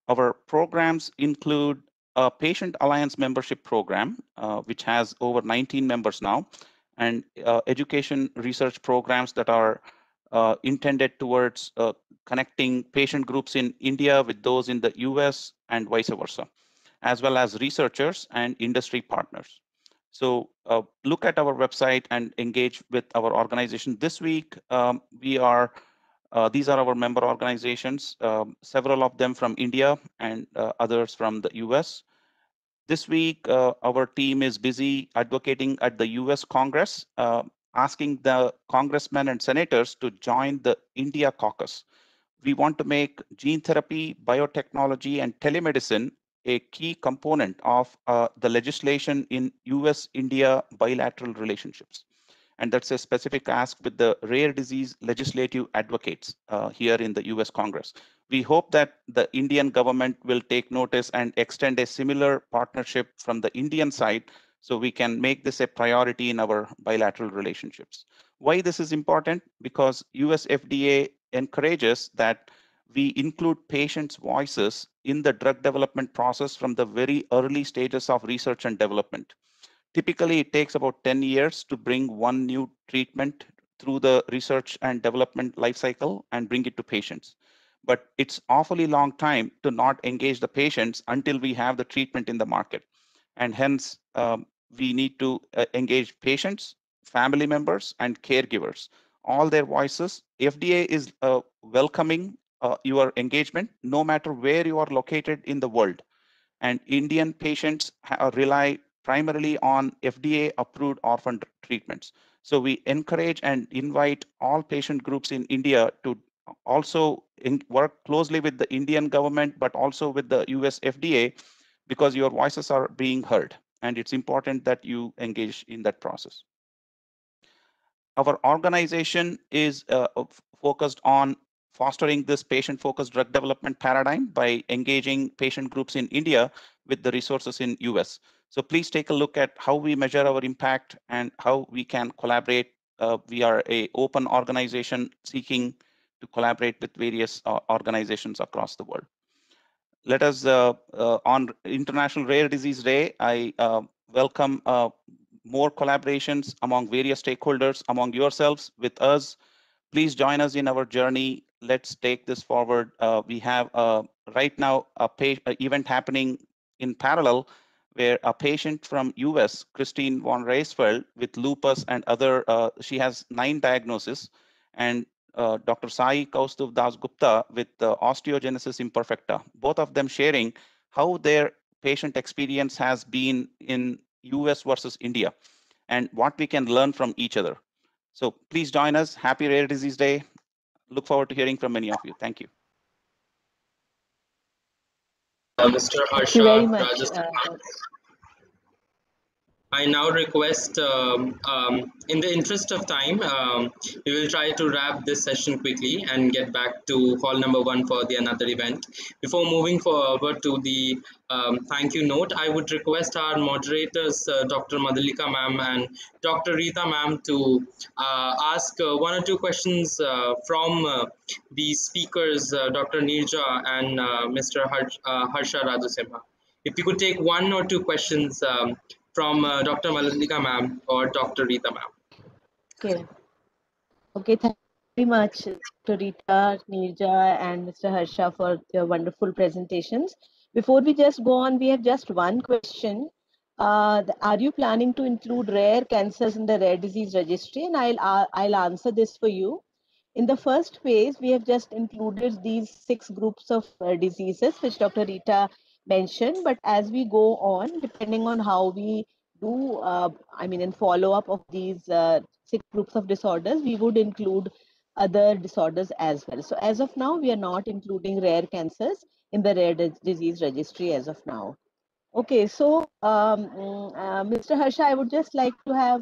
Our programs include a Patient Alliance membership program, which has over 19 members now, and education research programs that are intended towards connecting patient groups in India with those in the US and vice versa, as well as researchers and industry partners. So look at our website and engage with our organization. This week, these are our member organizations, several of them from India and others from the US. This week, our team is busy advocating at the US Congress, asking the congressmen and senators to join the India caucus. We want to make gene therapy, biotechnology, and telemedicine a key component of the legislation in US-India bilateral relationships. And that's a specific ask with the rare disease legislative advocates here in the US Congress. We hope that the Indian government will take notice and extend a similar partnership from the Indian side so we can make this a priority in our bilateral relationships. Why this is important? Because US FDA encourages that we include patients' voices in the drug development process from the very early stages of research and development. Typically, it takes about 10 years to bring one new treatment through the research and development lifecycle and bring it to patients. But it's awfully long time to not engage the patients until we have the treatment in the market. And hence, we need to engage patients, family members, and caregivers. All their voices. FDA is welcoming your engagement no matter where you are located in the world. And Indian patients rely primarily on FDA-approved orphan treatments. So we encourage and invite all patient groups in India to also work closely with the Indian government, but also with the US FDA, because your voices are being heard. And it's important that you engage in that process. Our organization is focused on fostering this patient-focused drug development paradigm by engaging patient groups in India with the resources in US. So please take a look at how we measure our impact and how we can collaborate. We are an open organization seeking to collaborate with various organizations across the world. Let us, on International Rare Disease Day, I welcome more collaborations among various stakeholders, among yourselves, with us. Please join us in our journey. Let's take this forward. We have right now a event happening in parallel where a patient from US, Christine von Reisfeld, with lupus and other, she has 9 diagnoses, and Dr. Sai Kaustuv Das Gupta with osteogenesis imperfecta, both of them sharing how their patient experience has been in US versus India and what we can learn from each other. So please join us. Happy Rare Disease Day. Look forward to hearing from many of you. Thank you. Mr. Harsha, Thank you very much. I now request, in the interest of time, we will try to wrap this session quickly and get back to hall number 1 for the another event. Before moving forward to the thank you note, I would request our moderators, Dr. Madhulika ma'am and Dr. Rita ma'am, to ask 1 or 2 questions from the speakers, Dr. Nirja and Mr. Harsha Rajasimha. If you could take 1 or 2 questions from Dr. Malandika ma'am or Dr. Rita ma'am. Okay. Okay, thank you very much, Dr. Rita, Neerja, and Mr. Harsha for your wonderful presentations. Before we just go on, we have just one question. Are you planning to include rare cancers in the rare disease registry? And I'll answer this for you. In the first phase, we have just included these 6 groups of diseases, which Dr. Rita mentioned. But as we go on, depending on how we do, in follow-up of these 6 groups of disorders, we would include other disorders as well. So as of now, we are not including rare cancers in the rare disease registry as of now. Okay, so Mr. Harsha, I would just like to have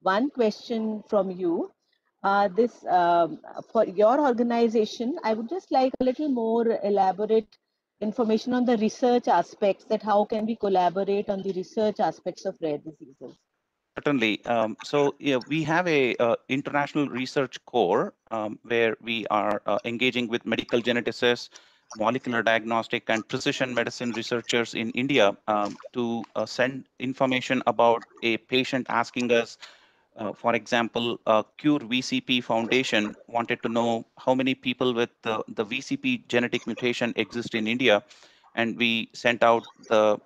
one question from you. For your organization, I would just like a little more elaborate information on the research aspects, that how can we collaborate on the research aspects of rare diseases? Certainly. So yeah, we have a international research core where we are engaging with medical geneticists, molecular diagnostic and precision medicine researchers in India to send information about a patient asking us. For example, Cure VCP Foundation wanted to know how many people with the VCP genetic mutation exist in India. And we sent out the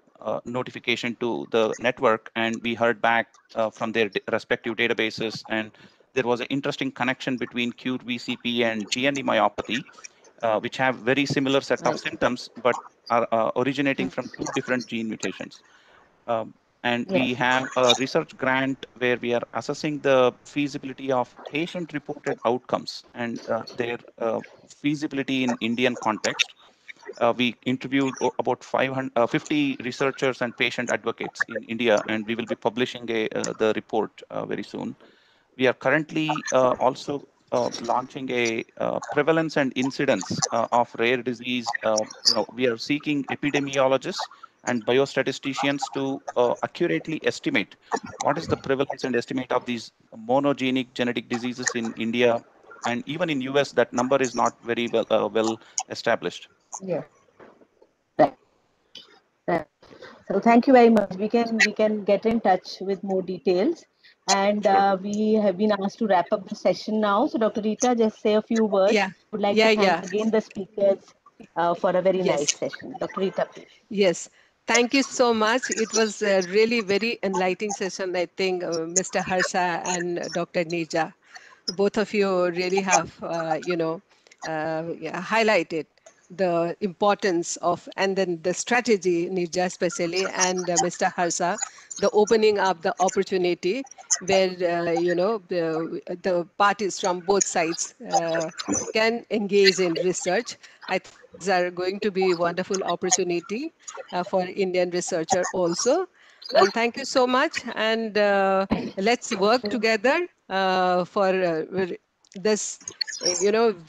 notification to the network, and we heard back from their respective databases. And there was an interesting connection between Cure VCP and GNE myopathy, which have very similar set of symptoms, but are originating from 2 different gene mutations. And we have a research grant where we are assessing the feasibility of patient-reported outcomes and their feasibility in Indian context. We interviewed about 50 researchers and patient advocates in India, and we will be publishing the report very soon. We are currently also launching a prevalence and incidence of rare disease. We are seeking epidemiologists and biostatisticians to accurately estimate what is the prevalence and estimate of these monogenic genetic diseases in India, and even in US. That number is not very well established. Yeah. Right. So thank you very much. We can get in touch with more details. And we have been asked to wrap up the session now. So Dr. Rita, just say a few words. Yeah. Would like to thank again the speakers for a very nice session. Dr. Rita, please. Yes. Thank you so much. It was a really very enlightening session, I think, Mr. Harsha and Dr. Neerja. Both of you really have, highlighted the importance of, and then the strategy, Neerja especially, and Mr. Harsha, the opening up the opportunity where, the parties from both sides can engage in research. I think these are going to be wonderful opportunity for Indian researcher also. And thank you so much. And let's work together for this,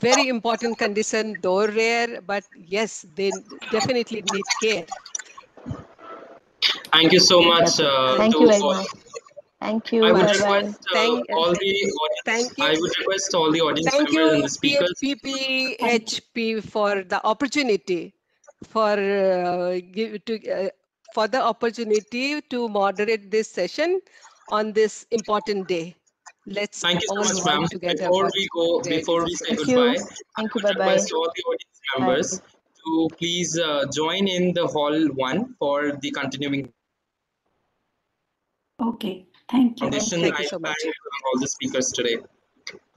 very important condition, though rare, but yes, they definitely need care. Thank you so much. Thank you very much. Thank you. I would Bye-bye. request all the audience. I would request all the audience Thank members and you, the speakers. PPHP, for the opportunity, for the opportunity to moderate this session on this important day. Let's Thank you so all much, ma'am. work together. Before we say Thank goodbye, you. Thank you. I would Bye-bye. request all the audience members to please join in the hall 1 for the continuing. Okay, thank you. Foundation. Thank you I so much. thank all the speakers today.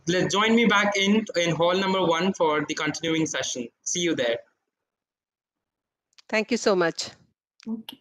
Let's join me back in hall number 1 for the continuing session. See you there. Thank you so much. Okay.